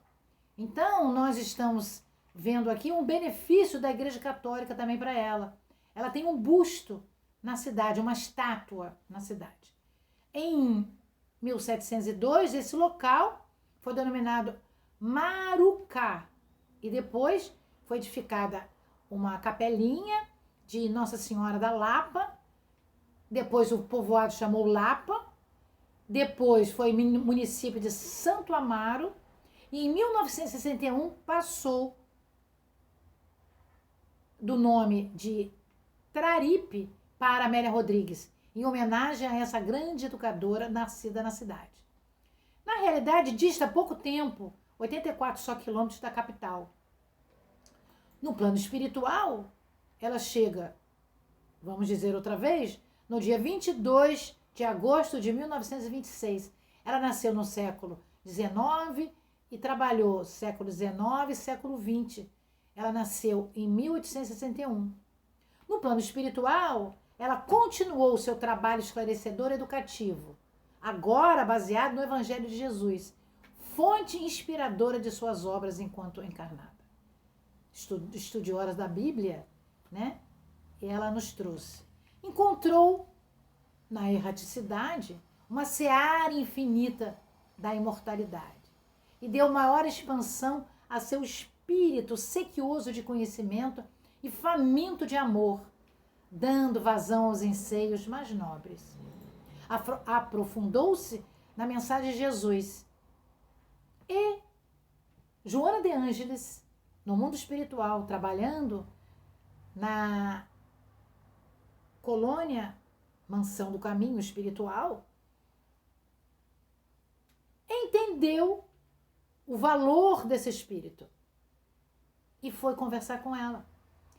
S2: Então, nós estamos vendo aqui um benefício da Igreja Católica também para ela. Ela tem um busto na cidade, uma estátua na cidade. Em 1702, esse local foi denominado Marucá e depois foi edificada uma capelinha de Nossa Senhora da Lapa, depois o povoado chamou Lapa, depois foi município de Santo Amaro e em 1961 passou do nome de Traripe para Amélia Rodrigues, em homenagem a essa grande educadora nascida na cidade. Na realidade, dista pouco tempo, 84 só quilômetros da capital. No plano espiritual, ela chega, vamos dizer outra vez, no dia 22 de agosto de 1926. Ela nasceu no século XIX e trabalhou século XIX e século XX. Ela nasceu em 1861. No plano espiritual, ela continuou o seu trabalho esclarecedor educativo, agora baseado no Evangelho de Jesus, fonte inspiradora de suas obras enquanto encarnada. Estudiosa da Bíblia, né? Ela nos trouxe. Encontrou na erraticidade uma seara infinita da imortalidade e deu maior expansão a seu espírito sequioso de conhecimento e faminto de amor, dando vazão aos anseios mais nobres. Aprofundou-se na mensagem de Jesus. E Joana de Ângeles, no mundo espiritual, trabalhando na colônia Mansão do Caminho Espiritual, entendeu o valor desse espírito e foi conversar com ela.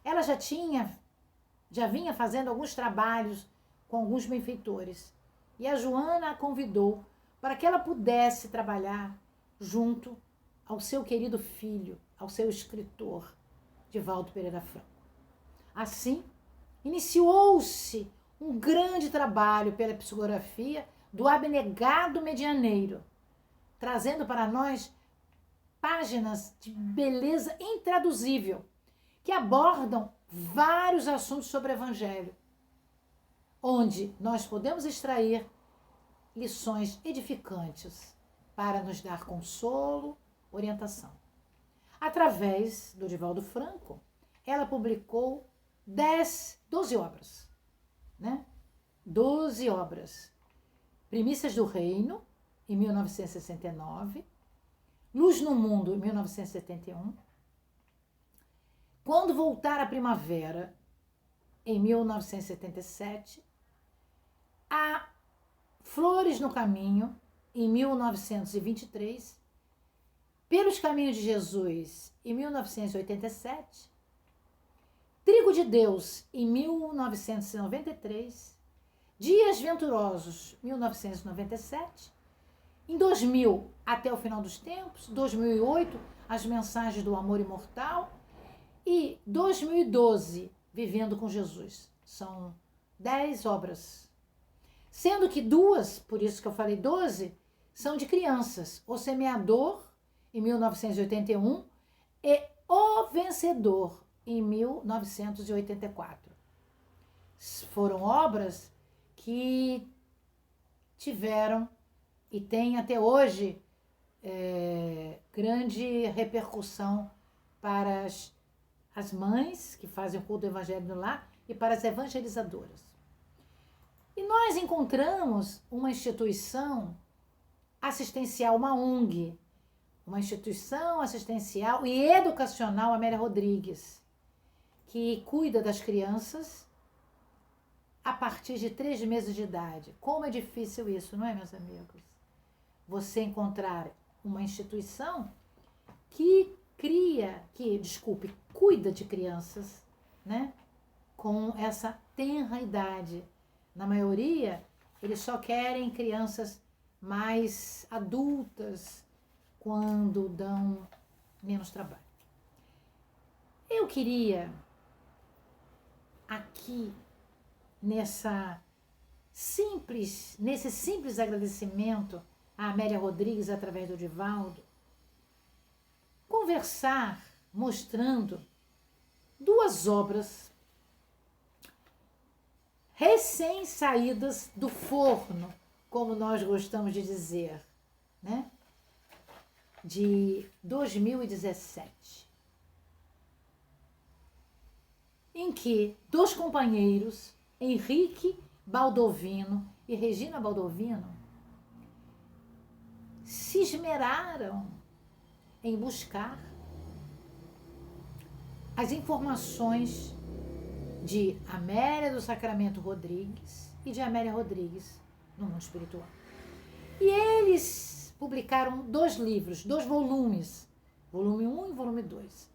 S2: Ela já vinha fazendo alguns trabalhos com alguns benfeitores. E a Joana a convidou para que ela pudesse trabalhar junto ao seu querido filho, ao seu escritor, Divaldo Pereira Franco. Assim, iniciou-se um grande trabalho pela psicografia do abnegado medianeiro, trazendo para nós páginas de beleza intraduzível, que abordam vários assuntos sobre o Evangelho, onde nós podemos extrair lições edificantes para nos dar consolo, orientação. Através do Divaldo Franco, ela publicou 12 obras, né? 12 obras. Primícias do Reino, em 1969, Luz no Mundo, em 1971, Quando Voltar a Primavera, em 1977, a Flores no Caminho, em 1923, Pelos Caminhos de Jesus, em 1987, Trigo de Deus, em 1993, Dias Venturosos, 1997, em 2000, Até o Final dos Tempos, 2008, As Mensagens do Amor Imortal e 2012, Vivendo com Jesus. São 10 obras. Sendo que 2, por isso que eu falei 12, são de crianças. O Semeador, em 1981, e O Vencedor, em 1984. Foram obras que tiveram e têm até hoje grande repercussão para as mães que fazem o culto do Evangelho no lar e para as evangelizadoras. E nós encontramos uma instituição assistencial, uma ONG, uma instituição assistencial e educacional, Amélia Rodrigues, que cuida das crianças a partir de 3 meses de idade. Como é difícil isso, não é, meus amigos? Você encontrar uma instituição que cuida de crianças, né, com essa tenra idade. Na maioria, eles só querem crianças mais adultas quando dão menos trabalho. Eu queria aqui nesse simples agradecimento a Amélia Rodrigues através do Divaldo, conversar mostrando 2 obras recém-saídas do forno, como nós gostamos de dizer, né? De 2017, em que 2 companheiros, Henrique Baldovino e Regina Baldovino, se esmeraram em buscar as informações de Amélia do Sacramento Rodrigues e de Amélia Rodrigues no mundo espiritual. E eles publicaram 2 livros, 2 volumes, volume 1 e volume 2,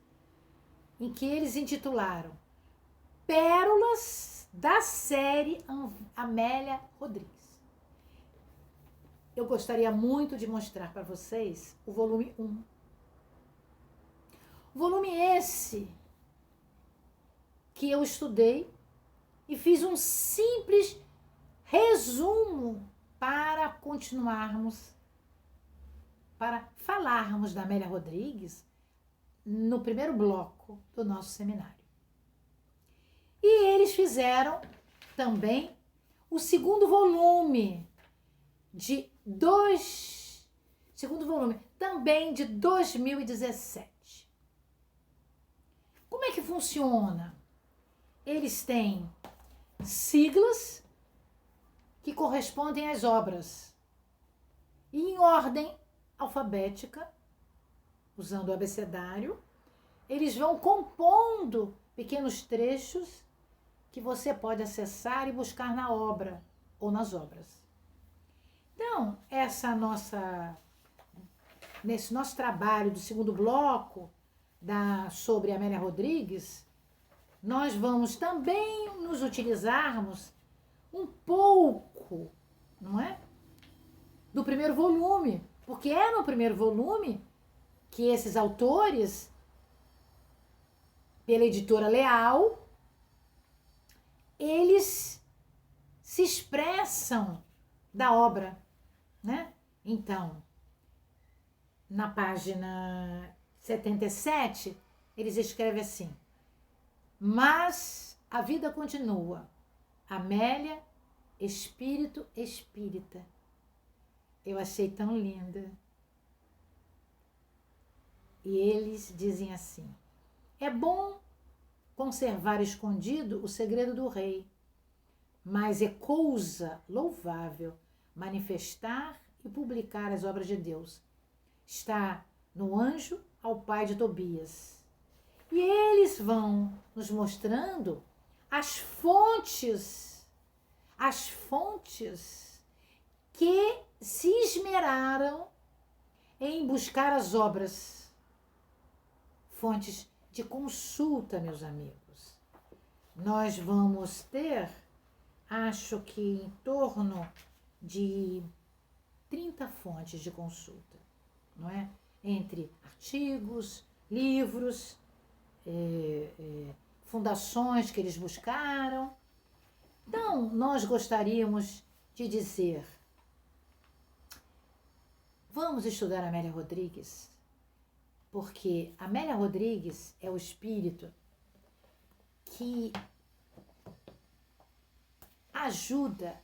S2: em que eles intitularam Pérolas da série Amélia Rodrigues. Eu gostaria muito de mostrar para vocês o volume 1. Volume esse que eu estudei e fiz um simples resumo para continuarmos, para falarmos da Amélia Rodrigues no primeiro bloco do nosso seminário. E eles fizeram também o segundo volume, também de 2017. Como é que funciona? Eles têm siglas que correspondem às obras e em ordem alfabética, usando o abecedário, eles vão compondo pequenos trechos que você pode acessar e buscar na obra ou nas obras. Então, nesse nosso trabalho do segundo bloco sobre Amélia Rodrigues, nós vamos também nos utilizarmos um pouco, não é? Do primeiro volume, porque é no primeiro volume que esses autores, pela editora Leal, eles se expressam da obra, né? Então, na página 77, eles escrevem assim: mas a vida continua. Amélia, espírito espírita. Eu achei tão linda. E eles dizem assim: é bom conservar escondido o segredo do rei, mas é coisa louvável manifestar e publicar as obras de Deus. Está no anjo ao pai de Tobias. E eles vão nos mostrando as fontes que se esmeraram em buscar as obras. Fontes de consulta, meus amigos. Nós vamos ter, acho que em torno de 30 fontes de consulta, não é? Entre artigos, livros, fundações que eles buscaram. Então, nós gostaríamos de dizer: vamos estudar Amélia Rodrigues, porque Amélia Rodrigues é o espírito que ajuda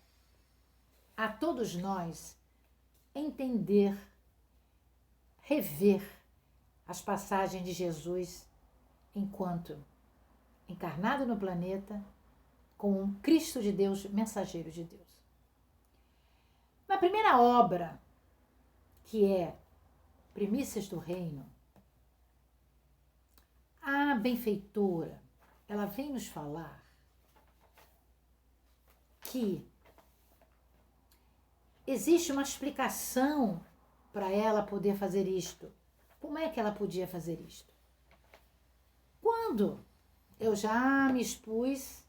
S2: a todos nós entender, rever as passagens de Jesus enquanto encarnado no planeta, com um Cristo de Deus, mensageiro de Deus. Na primeira obra, que é Primícias do Reino, a benfeitora, ela vem nos falar que existe uma explicação para ela poder fazer isto. Como é que ela podia fazer isto? Quando eu já me expus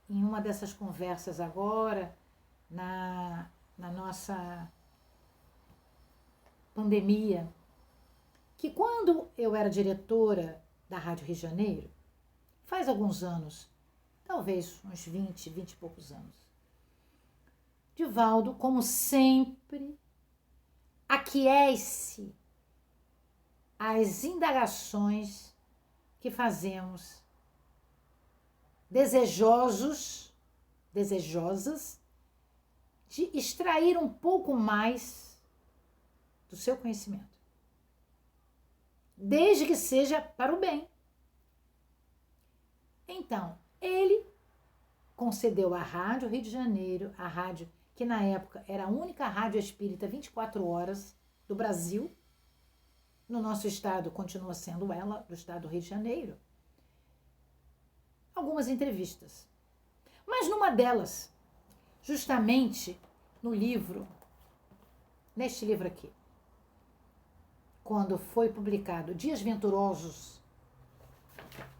S2: em uma dessas conversas agora, na nossa pandemia, que quando eu era diretora da Rádio Rio de Janeiro, faz alguns anos, talvez uns 20 e poucos anos, Divaldo, como sempre, aquece as indagações que fazemos, desejosas de extrair um pouco mais do seu conhecimento, desde que seja para o bem. Então, ele concedeu à Rádio Rio de Janeiro, a rádio que na época era a única rádio espírita 24 horas do Brasil, no nosso estado continua sendo ela, do estado do Rio de Janeiro, algumas entrevistas. Mas numa delas, justamente no livro, neste livro aqui, quando foi publicado Dias Venturosos,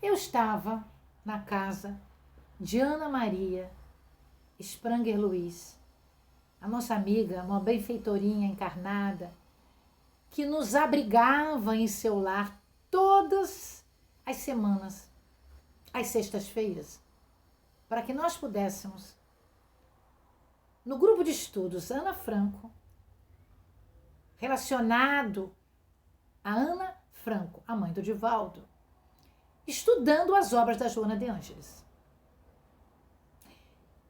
S2: eu estava na casa de Ana Maria Spranger Luiz, a nossa amiga, uma benfeitorinha encarnada, que nos abrigava em seu lar todas as semanas, às sextas-feiras, para que nós pudéssemos, no grupo de estudos Ana Franco, relacionado a Ana Franco, a mãe do Divaldo, estudando as obras da Joana de Ângeles.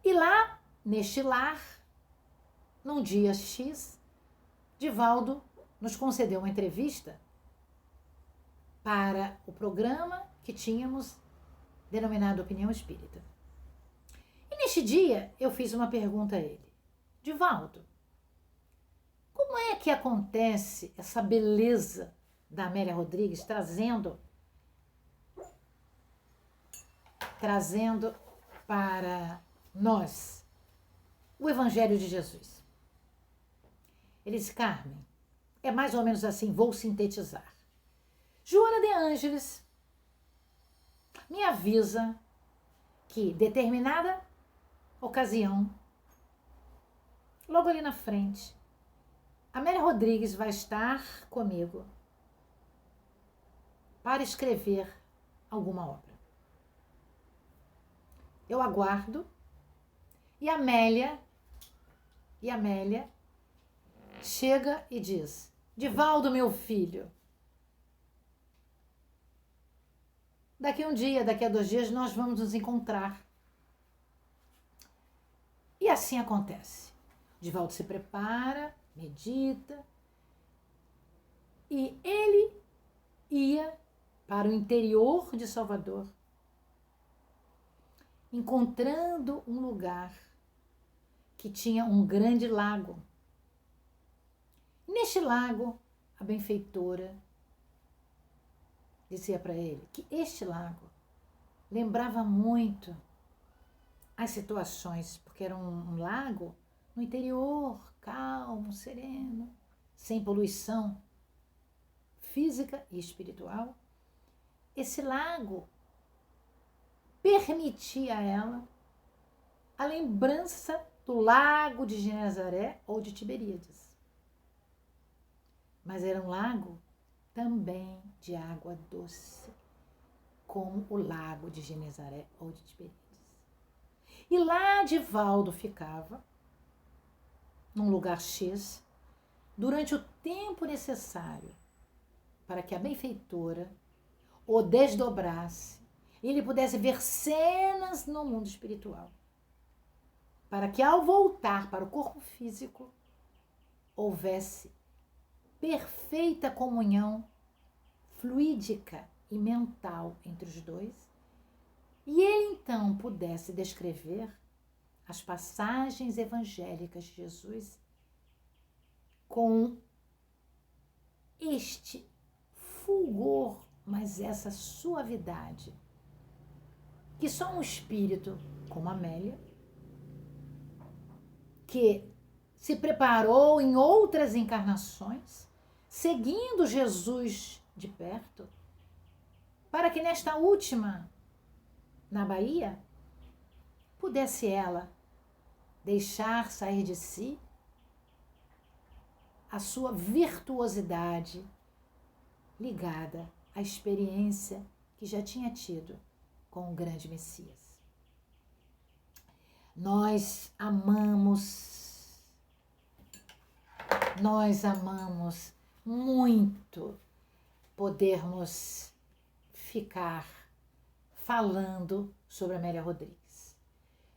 S2: E lá, neste lar, num dia X, Divaldo nos concedeu uma entrevista para o programa que tínhamos denominado Opinião Espírita. E neste dia eu fiz uma pergunta a ele: Divaldo, como é que acontece essa beleza da Amélia Rodrigues trazendo trazendo para nós o Evangelho de Jesus. Ele disse: Carmen, é mais ou menos assim, vou sintetizar. Joana de Ângeles me avisa que determinada ocasião, logo ali na frente, Amélia Rodrigues vai estar comigo para escrever alguma obra. Eu aguardo e Amélia chega e diz: Divaldo, meu filho, daqui um dia, daqui a 2 dias, nós vamos nos encontrar. E assim acontece. Divaldo se prepara, medita, e ele ia para o interior de Salvador, encontrando um lugar que tinha um grande lago. Neste lago, a benfeitora dizia para ele que este lago lembrava muito as situações, porque era um lago no interior, calmo, sereno, sem poluição física e espiritual. Esse lago permitia a ela a lembrança do lago de Genezaré ou de Tiberíades. Mas era um lago também de água doce, como o lago de Genezaré ou de Tiberíades. E lá Divaldo ficava, num lugar X, durante o tempo necessário para que a benfeitora o desdobrasse e ele pudesse ver cenas no mundo espiritual, para que ao voltar para o corpo físico houvesse perfeita comunhão fluídica e mental entre os dois, e ele então pudesse descrever as passagens evangélicas de Jesus com este fulgor, mas essa suavidade que só um espírito como Amélia, que se preparou em outras encarnações, seguindo Jesus de perto, para que nesta última, na Bahia, pudesse ela deixar sair de si a sua virtuosidade ligada à experiência que já tinha tido com o grande Messias. Nós amamos muito podermos ficar falando sobre Amélia Rodrigues.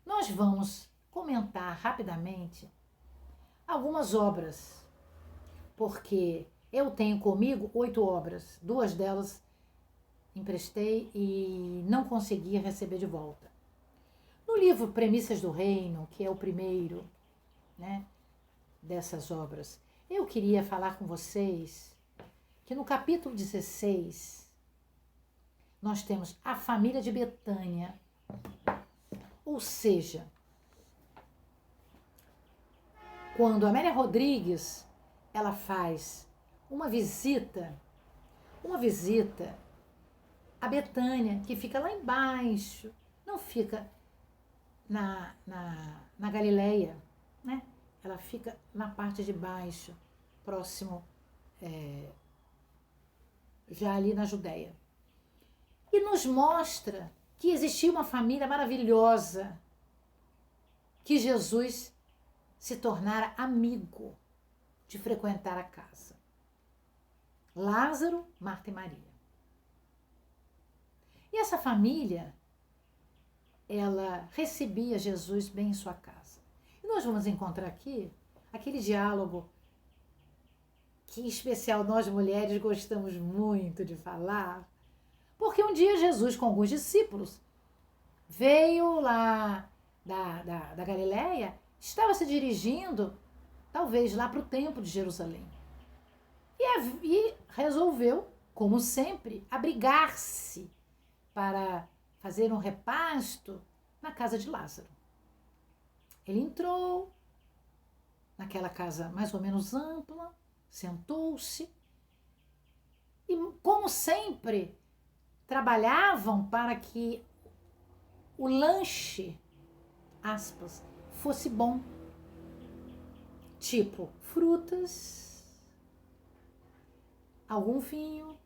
S2: Nós vamos comentar rapidamente algumas obras, porque eu tenho comigo 8 obras, 2 delas emprestei e não consegui receber de volta. No livro Premissas do Reino, que é o primeiro, né, dessas obras, eu queria falar com vocês que no capítulo 16 nós temos a família de Betânia, ou seja, quando Amélia Rodrigues ela faz uma visita a Betânia, que fica lá embaixo, não fica na Galileia, né? Ela fica na parte de baixo, próximo, já ali na Judéia. E nos mostra que existia uma família maravilhosa, que Jesus se tornara amigo de frequentar a casa. Lázaro, Marta e Maria. E essa família, ela recebia Jesus bem em sua casa. E nós vamos encontrar aqui aquele diálogo que, em especial, nós mulheres gostamos muito de falar, porque um dia Jesus, com alguns discípulos, veio lá da Galileia, estava se dirigindo, talvez, lá para o templo de Jerusalém. E resolveu, como sempre, abrigar-se para fazer um repasto na casa de Lázaro. Ele entrou naquela casa mais ou menos ampla, sentou-se e, como sempre, trabalhavam para que o lanche, aspas, fosse bom. Tipo, frutas, algum vinho,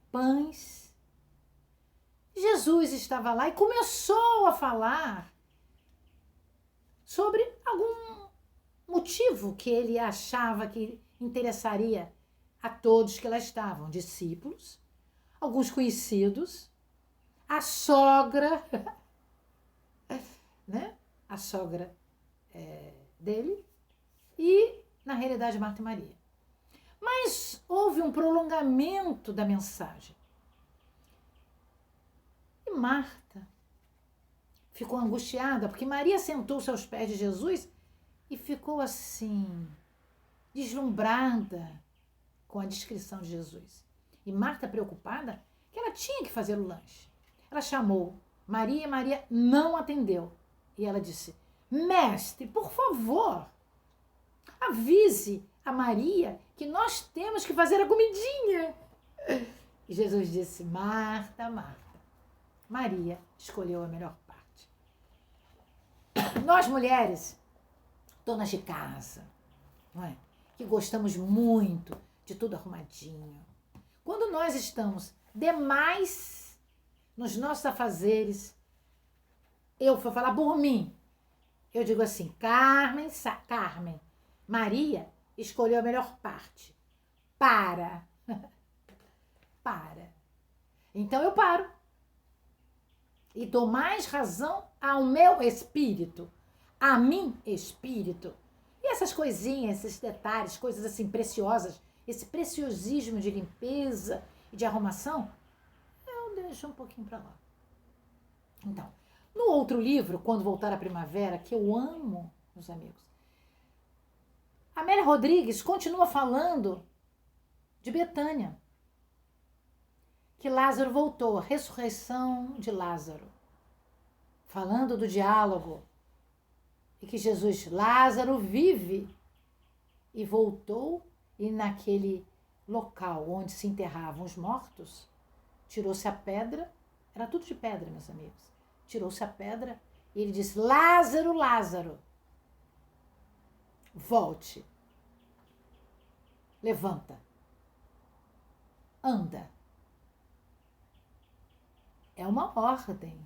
S2: pães. Jesus estava lá e começou a falar sobre algum motivo que ele achava que interessaria a todos que lá estavam, discípulos, alguns conhecidos, a sogra, né? A sogra dele e, na realidade, Marta e Maria. Mas houve um prolongamento da mensagem. E Marta ficou angustiada, porque Maria sentou-se aos pés de Jesus e ficou assim, deslumbrada com a descrição de Jesus. E Marta, preocupada, que ela tinha que fazer o lanche. Ela chamou Maria e Maria não atendeu. E ela disse, mestre, por favor, avise a Maria que nós temos que fazer a comidinha. E Jesus disse, Marta, Marta, Maria escolheu a melhor parte. Nós mulheres, donas de casa, não é? Que gostamos muito de tudo arrumadinho. Quando nós estamos demais nos nossos afazeres, eu vou falar por mim, eu digo assim, Carmen, Maria escolheu a melhor parte. Para. Então eu paro. E dou mais razão ao meu espírito. A mim, espírito. E essas coisinhas, esses detalhes, coisas assim preciosas, esse preciosismo de limpeza e de arrumação, eu deixo um pouquinho para lá. Então, no outro livro, Quando Voltar a Primavera, que eu amo, meus amigos, Amélia Rodrigues continua falando de Betânia, que Lázaro voltou, a ressurreição de Lázaro, falando do diálogo, e que Jesus, Lázaro vive, e voltou, e naquele local onde se enterravam os mortos, tirou-se a pedra, era tudo de pedra, meus amigos, tirou-se a pedra, e ele disse, Lázaro, Lázaro, volte, levanta, anda. É uma ordem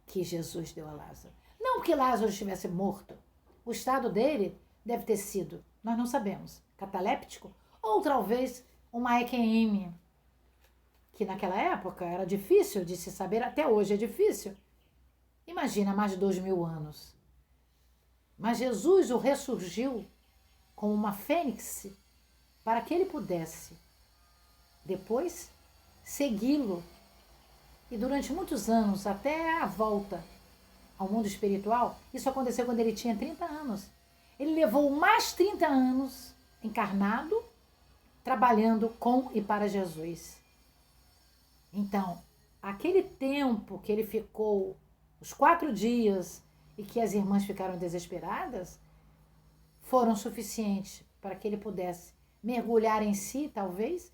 S2: que Jesus deu a Lázaro. Não porque Lázaro estivesse morto. O estado dele deve ter sido, nós não sabemos, cataléptico ou talvez uma EQM, que naquela época era difícil de se saber, até hoje é difícil. Imagina, mais de 2000 anos. Mas Jesus o ressurgiu como uma fênix para que ele pudesse depois segui-lo. E durante muitos anos, até a volta ao mundo espiritual, isso aconteceu quando ele tinha 30 anos. Ele levou mais 30 anos encarnado, trabalhando com e para Jesus. Então, aquele tempo que ele ficou, os 4 dias, e que as irmãs ficaram desesperadas, foram suficientes para que ele pudesse mergulhar em si, talvez,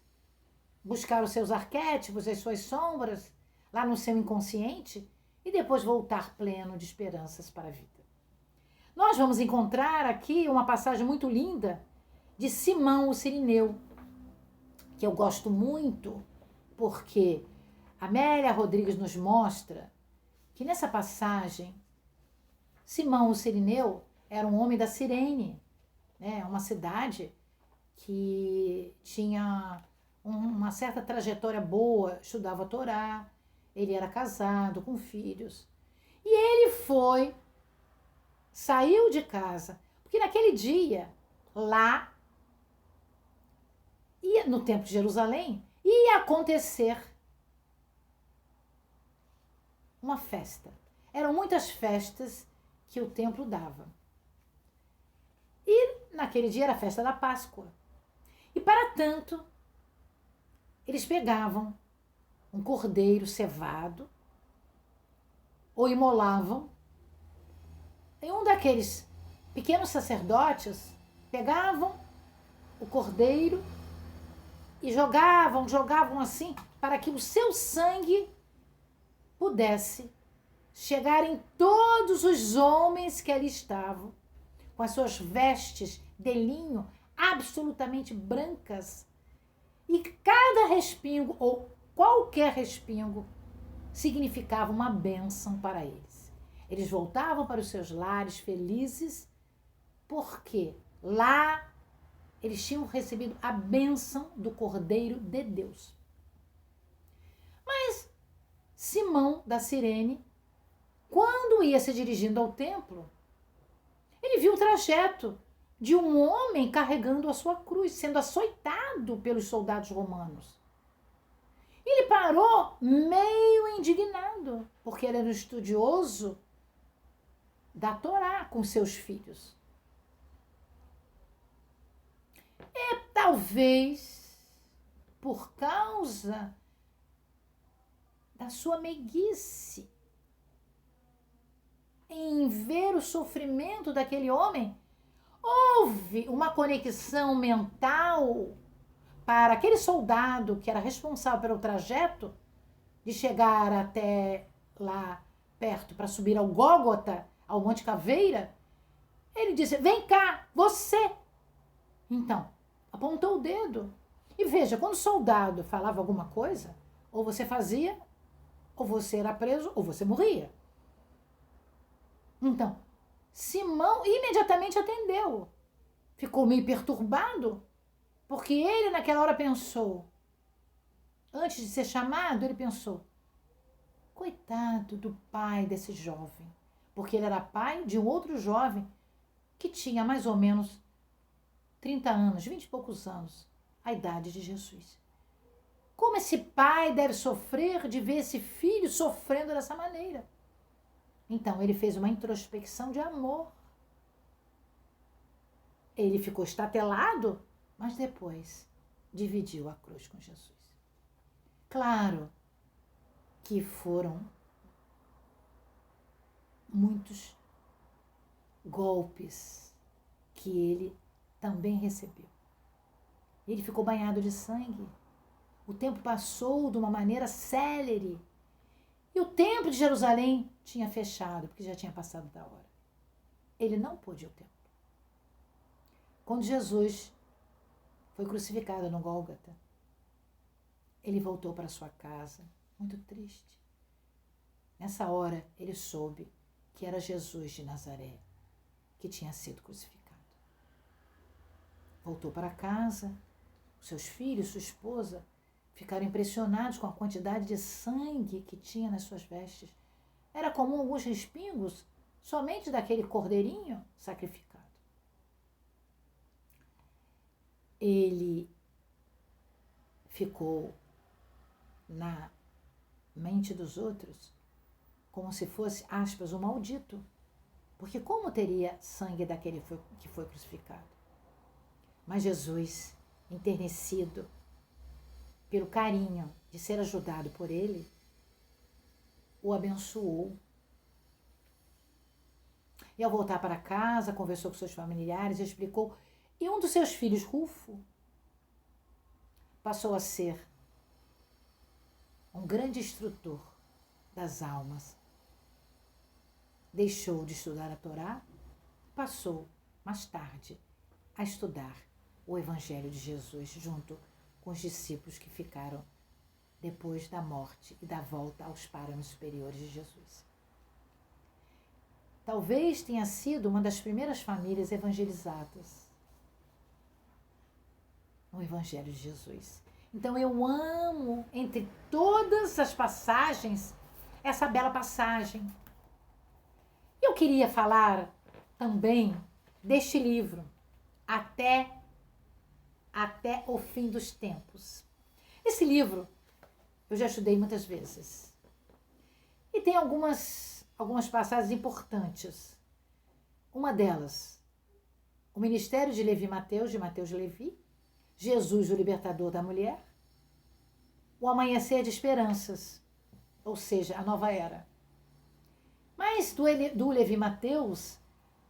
S2: buscar os seus arquétipos, as suas sombras, lá no seu inconsciente, e depois voltar pleno de esperanças para a vida. Nós vamos encontrar aqui uma passagem muito linda de Simão o Cirineu, que eu gosto muito, porque Amélia Rodrigues nos mostra que nessa passagem, Simão o Cirineu era um homem da Cirene, né? Uma cidade que tinha uma certa trajetória boa, estudava a Torá, ele era casado, com filhos. E ele saiu de casa, porque naquele dia, lá, no Templo de Jerusalém, ia acontecer uma festa. Eram muitas festas que o templo dava. E naquele dia era a festa da Páscoa. E para tanto, eles pegavam um cordeiro cevado, ou imolavam. E um daqueles pequenos sacerdotes pegavam o cordeiro e jogavam assim, para que o seu sangue pudesse chegar em todos os homens que ali estavam, com as suas vestes de linho absolutamente brancas. E cada respingo, ou qualquer respingo, significava uma bênção para eles. Eles voltavam para os seus lares felizes, porque lá eles tinham recebido a bênção do Cordeiro de Deus. Mas Simão da Cirene, quando ia se dirigindo ao templo, ele viu o trajeto de um homem carregando a sua cruz, sendo açoitado pelos soldados romanos. Ele parou meio indignado, porque ele era um estudioso da Torá com seus filhos. E talvez por causa da sua meiguice em ver o sofrimento daquele homem, houve uma conexão mental para aquele soldado que era responsável pelo trajeto de chegar até lá perto para subir ao Gólgota, ao Monte Caveira. Ele disse: vem cá, você. Então, apontou o dedo. E veja, quando o soldado falava alguma coisa, ou você fazia, ou você era preso, ou você morria. Então, Simão imediatamente atendeu. Ficou meio perturbado, porque ele naquela hora pensou, antes de ser chamado, ele pensou: coitado do pai desse jovem, porque ele era pai de um outro jovem que tinha mais ou menos 30 anos, 20 e poucos anos, a idade de Jesus. Como esse pai deve sofrer de ver esse filho sofrendo dessa maneira? Então, ele fez uma introspecção de amor. Ele ficou estatelado, mas depois dividiu a cruz com Jesus. Claro que foram muitos golpes que ele também recebeu. Ele ficou banhado de sangue. O tempo passou de uma maneira célere. E o templo de Jerusalém tinha fechado, porque já tinha passado da hora. Ele não pôde ir ao templo. Quando Jesus foi crucificado no Gólgota, ele voltou para sua casa, muito triste. Nessa hora, ele soube que era Jesus de Nazaré que tinha sido crucificado. Voltou para casa, seus filhos, sua esposa, ficaram impressionados com a quantidade de sangue que tinha nas suas vestes. Era comum alguns respingos somente daquele cordeirinho sacrificado. Ele ficou na mente dos outros como se fosse, aspas, um maldito. Porque como teria sangue daquele que foi crucificado? Mas Jesus, enternecido pelo carinho de ser ajudado por ele, o abençoou. E ao voltar para casa, conversou com seus familiares, explicou. E um dos seus filhos, Rufo, passou a ser um grande instrutor das almas. Deixou de estudar a Torá, passou, mais tarde, a estudar o Evangelho de Jesus junto com os discípulos que ficaram depois da morte e da volta aos páramos superiores de Jesus. Talvez tenha sido uma das primeiras famílias evangelizadas no Evangelho de Jesus. Então eu amo, entre todas as passagens, essa bela passagem. Eu queria falar também deste livro, Até o Fim dos Tempos. Esse livro eu já estudei muitas vezes. E tem algumas passagens importantes. Uma delas, o ministério de Levi Mateus, de Mateus de Levi, Jesus, o libertador da mulher, o amanhecer de esperanças, ou seja, a nova era. Mas do Levi Mateus,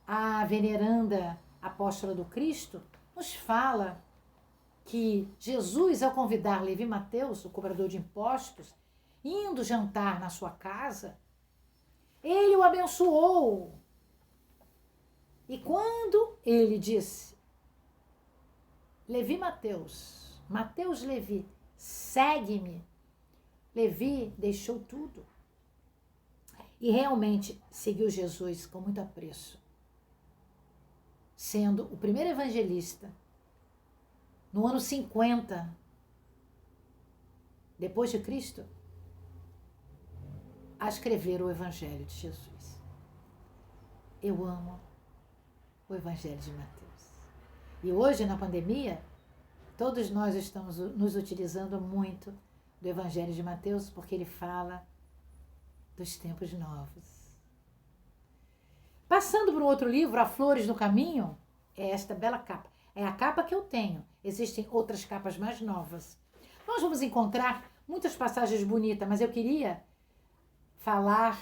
S2: a veneranda apóstola do Cristo, nos fala que Jesus, ao convidar Levi Mateus, o cobrador de impostos, indo jantar na sua casa, ele o abençoou. E quando ele disse, Levi Mateus, Mateus Levi, segue-me, Levi deixou tudo e realmente seguiu Jesus com muito apreço, sendo o primeiro evangelista no ano 50 depois de Cristo a escrever o Evangelho de Jesus. Eu amo o Evangelho de Mateus. E hoje, na pandemia, todos nós estamos nos utilizando muito do Evangelho de Mateus, porque ele fala dos tempos novos. Passando para um outro livro, A Flores no Caminho, é esta bela capa. É a capa que eu tenho. Existem outras capas mais novas. Nós vamos encontrar muitas passagens bonitas, mas eu queria falar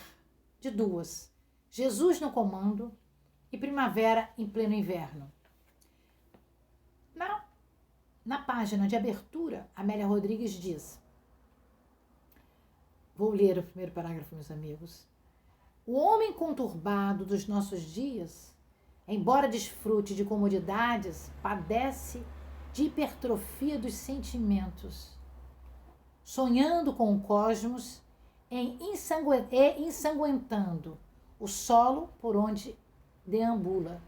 S2: de duas. Jesus no comando e Primavera em pleno inverno. Na página de abertura, Amélia Rodrigues diz, vou ler o primeiro parágrafo, meus amigos. O homem conturbado dos nossos dias, embora desfrute de comodidades, padece de hipertrofia dos sentimentos, sonhando com o cosmos e ensanguentando o solo por onde deambula.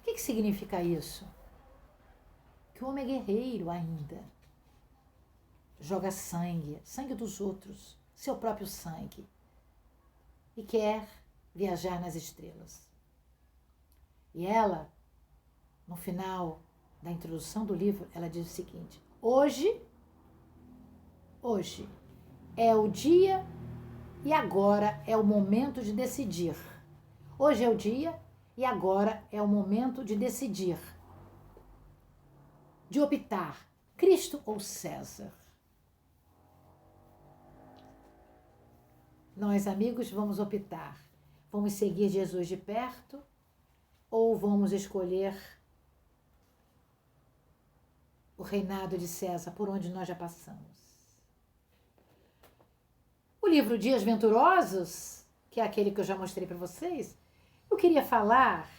S2: O que significa isso? Que o homem é guerreiro ainda. Joga sangue dos outros, seu próprio sangue, e quer viajar nas estrelas. E ela, no final da introdução do livro, ela diz o seguinte: hoje é o dia e agora é o momento de decidir. Hoje é o dia e agora é o momento de decidir, de optar, Cristo ou César. Nós, amigos, vamos optar. Vamos seguir Jesus de perto ou vamos escolher o reinado de César, por onde nós já passamos? O livro Dias Venturosos, que é aquele que eu já mostrei para vocês, eu queria falar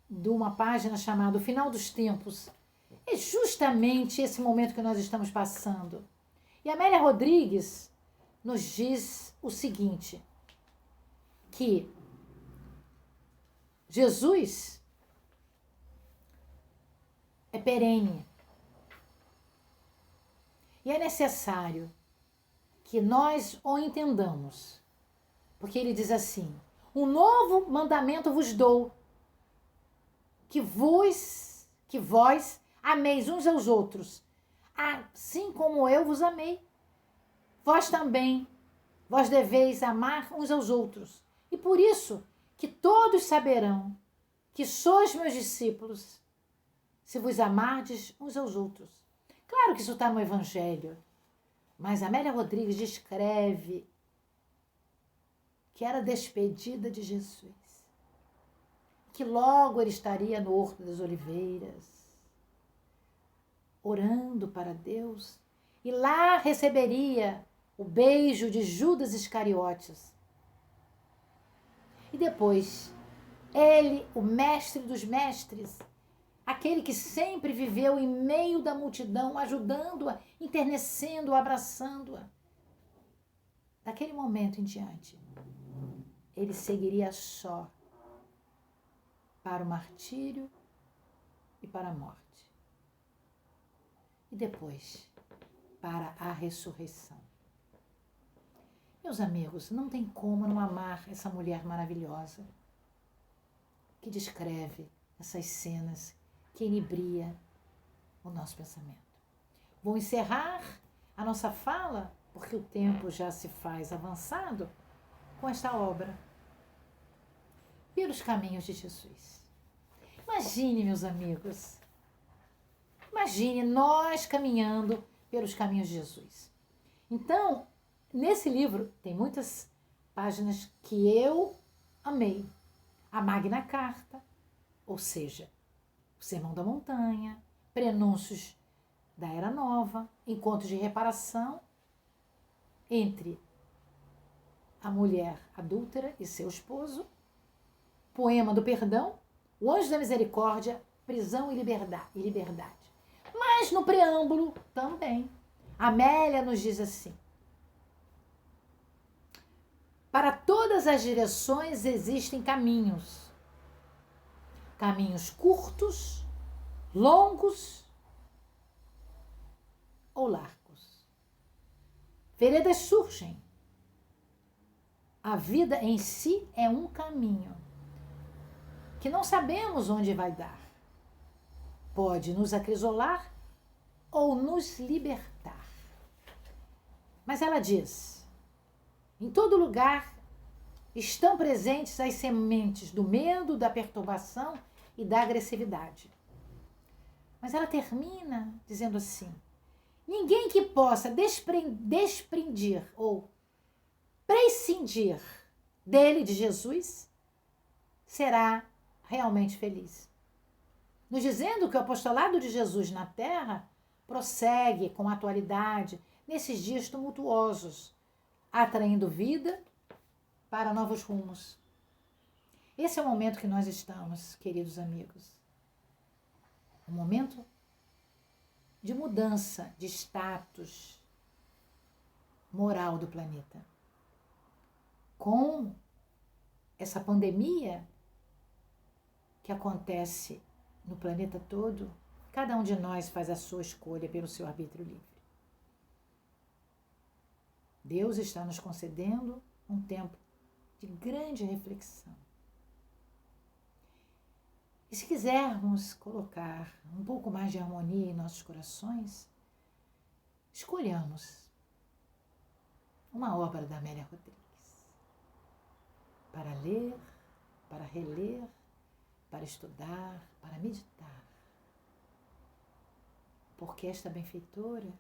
S2: de uma página chamada O Final dos Tempos. É justamente esse momento que nós estamos passando. E a Amélia Rodrigues nos diz o seguinte, que Jesus é perene e é necessário que nós o entendamos, porque ele diz assim, um novo mandamento vos dou, que vós ameis uns aos outros, assim como eu vos amei. Vós também, vós deveis amar uns aos outros. E por isso que todos saberão que sois meus discípulos, se vos amardes uns aos outros. Claro que isso está no Evangelho, mas Amélia Rodrigues descreve que era despedida de Jesus, que logo ele estaria no Horto das Oliveiras, orando para Deus, e lá receberia o beijo de Judas Iscariotes. E depois, ele, o mestre dos mestres, aquele que sempre viveu em meio da multidão, ajudando-a, enternecendo-a, abraçando-a. Daquele momento em diante, ele seguiria só para o martírio e para a morte. E depois, para a ressurreição. Meus amigos, não tem como não amar essa mulher maravilhosa que descreve essas cenas que inibria o nosso pensamento. Vou encerrar a nossa fala, porque o tempo já se faz avançado, com esta obra, Pelos Caminhos de Jesus. Imagine, meus amigos, Imagine nós caminhando pelos caminhos de Jesus. Então, nesse livro tem muitas páginas que eu amei. A Magna Carta, ou seja, o Sermão da Montanha, prenúncios da Era Nova, encontros de reparação entre a mulher adúltera e seu esposo, poema do perdão, o anjo da misericórdia, prisão e liberdade. Mas no preâmbulo também, Amélia nos diz assim: para todas as direções existem caminhos. Caminhos curtos, longos ou largos. Veredas surgem. A vida em si é um caminho que não sabemos onde vai dar. Pode nos acrisolar ou nos libertar. Mas ela diz: em todo lugar estão presentes as sementes do medo, da perturbação e da agressividade. Mas ela termina dizendo assim: ninguém que possa desprendir ou prescindir dele, de Jesus, será realmente feliz. Nos dizendo que o apostolado de Jesus na Terra prossegue com atualidade nesses dias tumultuosos, atraindo vida para novos rumos. Esse é o momento que nós estamos, queridos amigos. Um momento de mudança de status moral do planeta. Com essa pandemia que acontece no planeta todo, cada um de nós faz a sua escolha pelo seu arbítrio livre. Deus está nos concedendo um tempo de grande reflexão. E se quisermos colocar um pouco mais de harmonia em nossos corações, escolhamos uma obra da Amélia Rodrigues para ler, para reler, para estudar, para meditar. Porque esta benfeitora,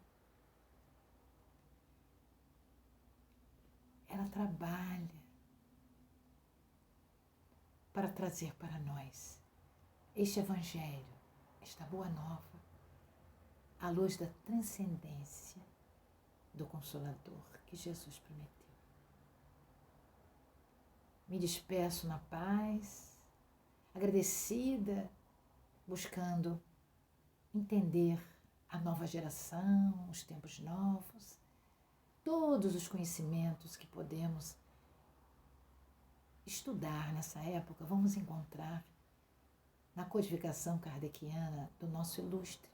S2: ela trabalha para trazer para nós este Evangelho, esta boa nova, à luz da transcendência do Consolador que Jesus prometeu. Me despeço na paz, agradecida, buscando entender a nova geração, os tempos novos, todos os conhecimentos que podemos estudar nessa época, vamos encontrar na codificação kardeciana do nosso ilustre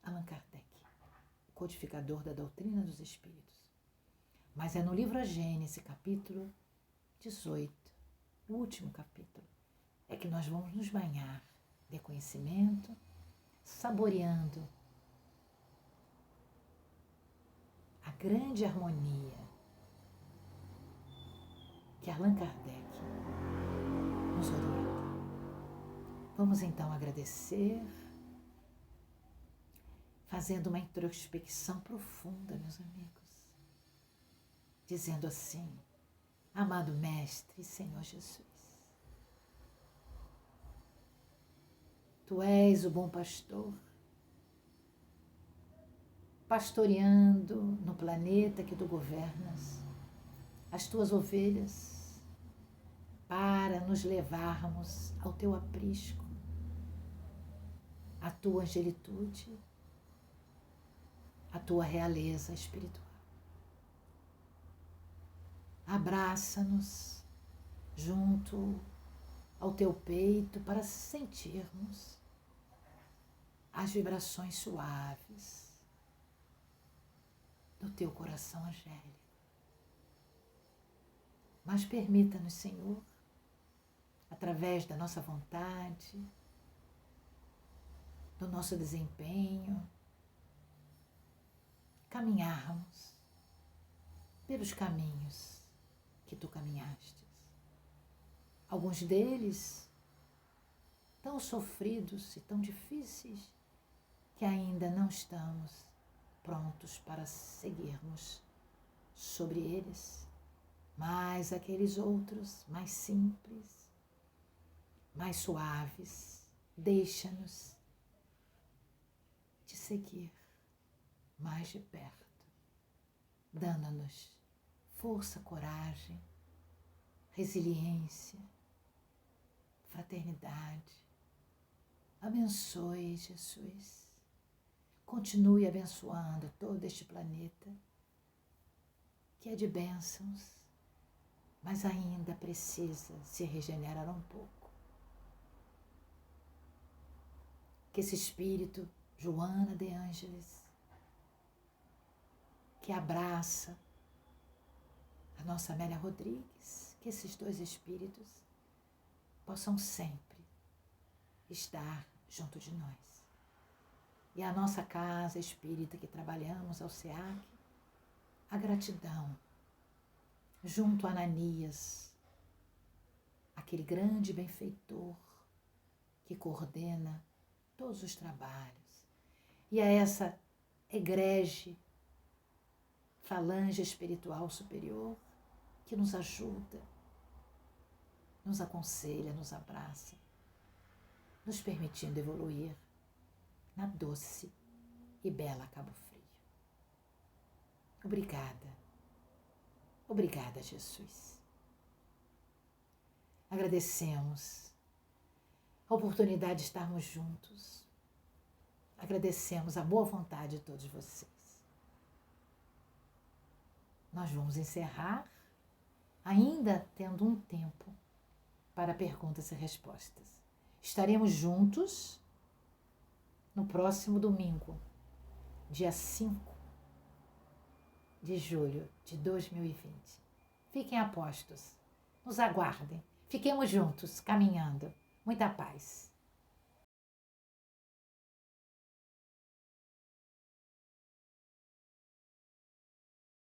S2: Allan Kardec, codificador da doutrina dos espíritos. Mas é no livro A Gênese, capítulo 18, o último capítulo, é que nós vamos nos banhar de conhecimento, saboreando a grande harmonia que Allan Kardec nos orienta. Vamos então agradecer, fazendo uma introspecção profunda, meus amigos, dizendo assim: amado Mestre, Senhor Jesus, Tu és o bom pastor, pastoreando no planeta que Tu governas as Tuas ovelhas para nos levarmos ao Teu aprisco, à Tua angelitude, à Tua realeza espiritual. Abraça-nos junto ao Teu peito para sentirmos as vibrações suaves do Teu coração angélico. Mas permita-nos, Senhor, através da nossa vontade, do nosso desempenho, caminharmos pelos caminhos que Tu caminhastes. Alguns deles tão sofridos e tão difíceis que ainda não estamos prontos para seguirmos sobre eles, mas aqueles outros mais simples, mais suaves, deixa-nos de seguir mais de perto, dando-nos força, coragem, resiliência, fraternidade. Abençoe, Jesus. Continue abençoando todo este planeta, que é de bênçãos, mas ainda precisa se regenerar um pouco. Que esse espírito, Joana de Ângeles, que abraça a nossa Amélia Rodrigues, que esses dois espíritos possam sempre estar junto de nós. E a nossa casa espírita que trabalhamos ao SEAC, a gratidão, junto a Ananias, aquele grande benfeitor que coordena todos os trabalhos, e a essa egrege falange espiritual superior que nos ajuda, nos aconselha, nos abraça, nos permitindo evoluir na doce e bela Cabo Frio. Obrigada. Obrigada, Jesus. Agradecemos a oportunidade de estarmos juntos. Agradecemos a boa vontade de todos vocês. Nós vamos encerrar, ainda tendo um tempo para perguntas e respostas. Estaremos juntos no próximo domingo, dia 5 de julho de 2020. Fiquem a postos, nos aguardem, fiquemos juntos, caminhando. Muita paz.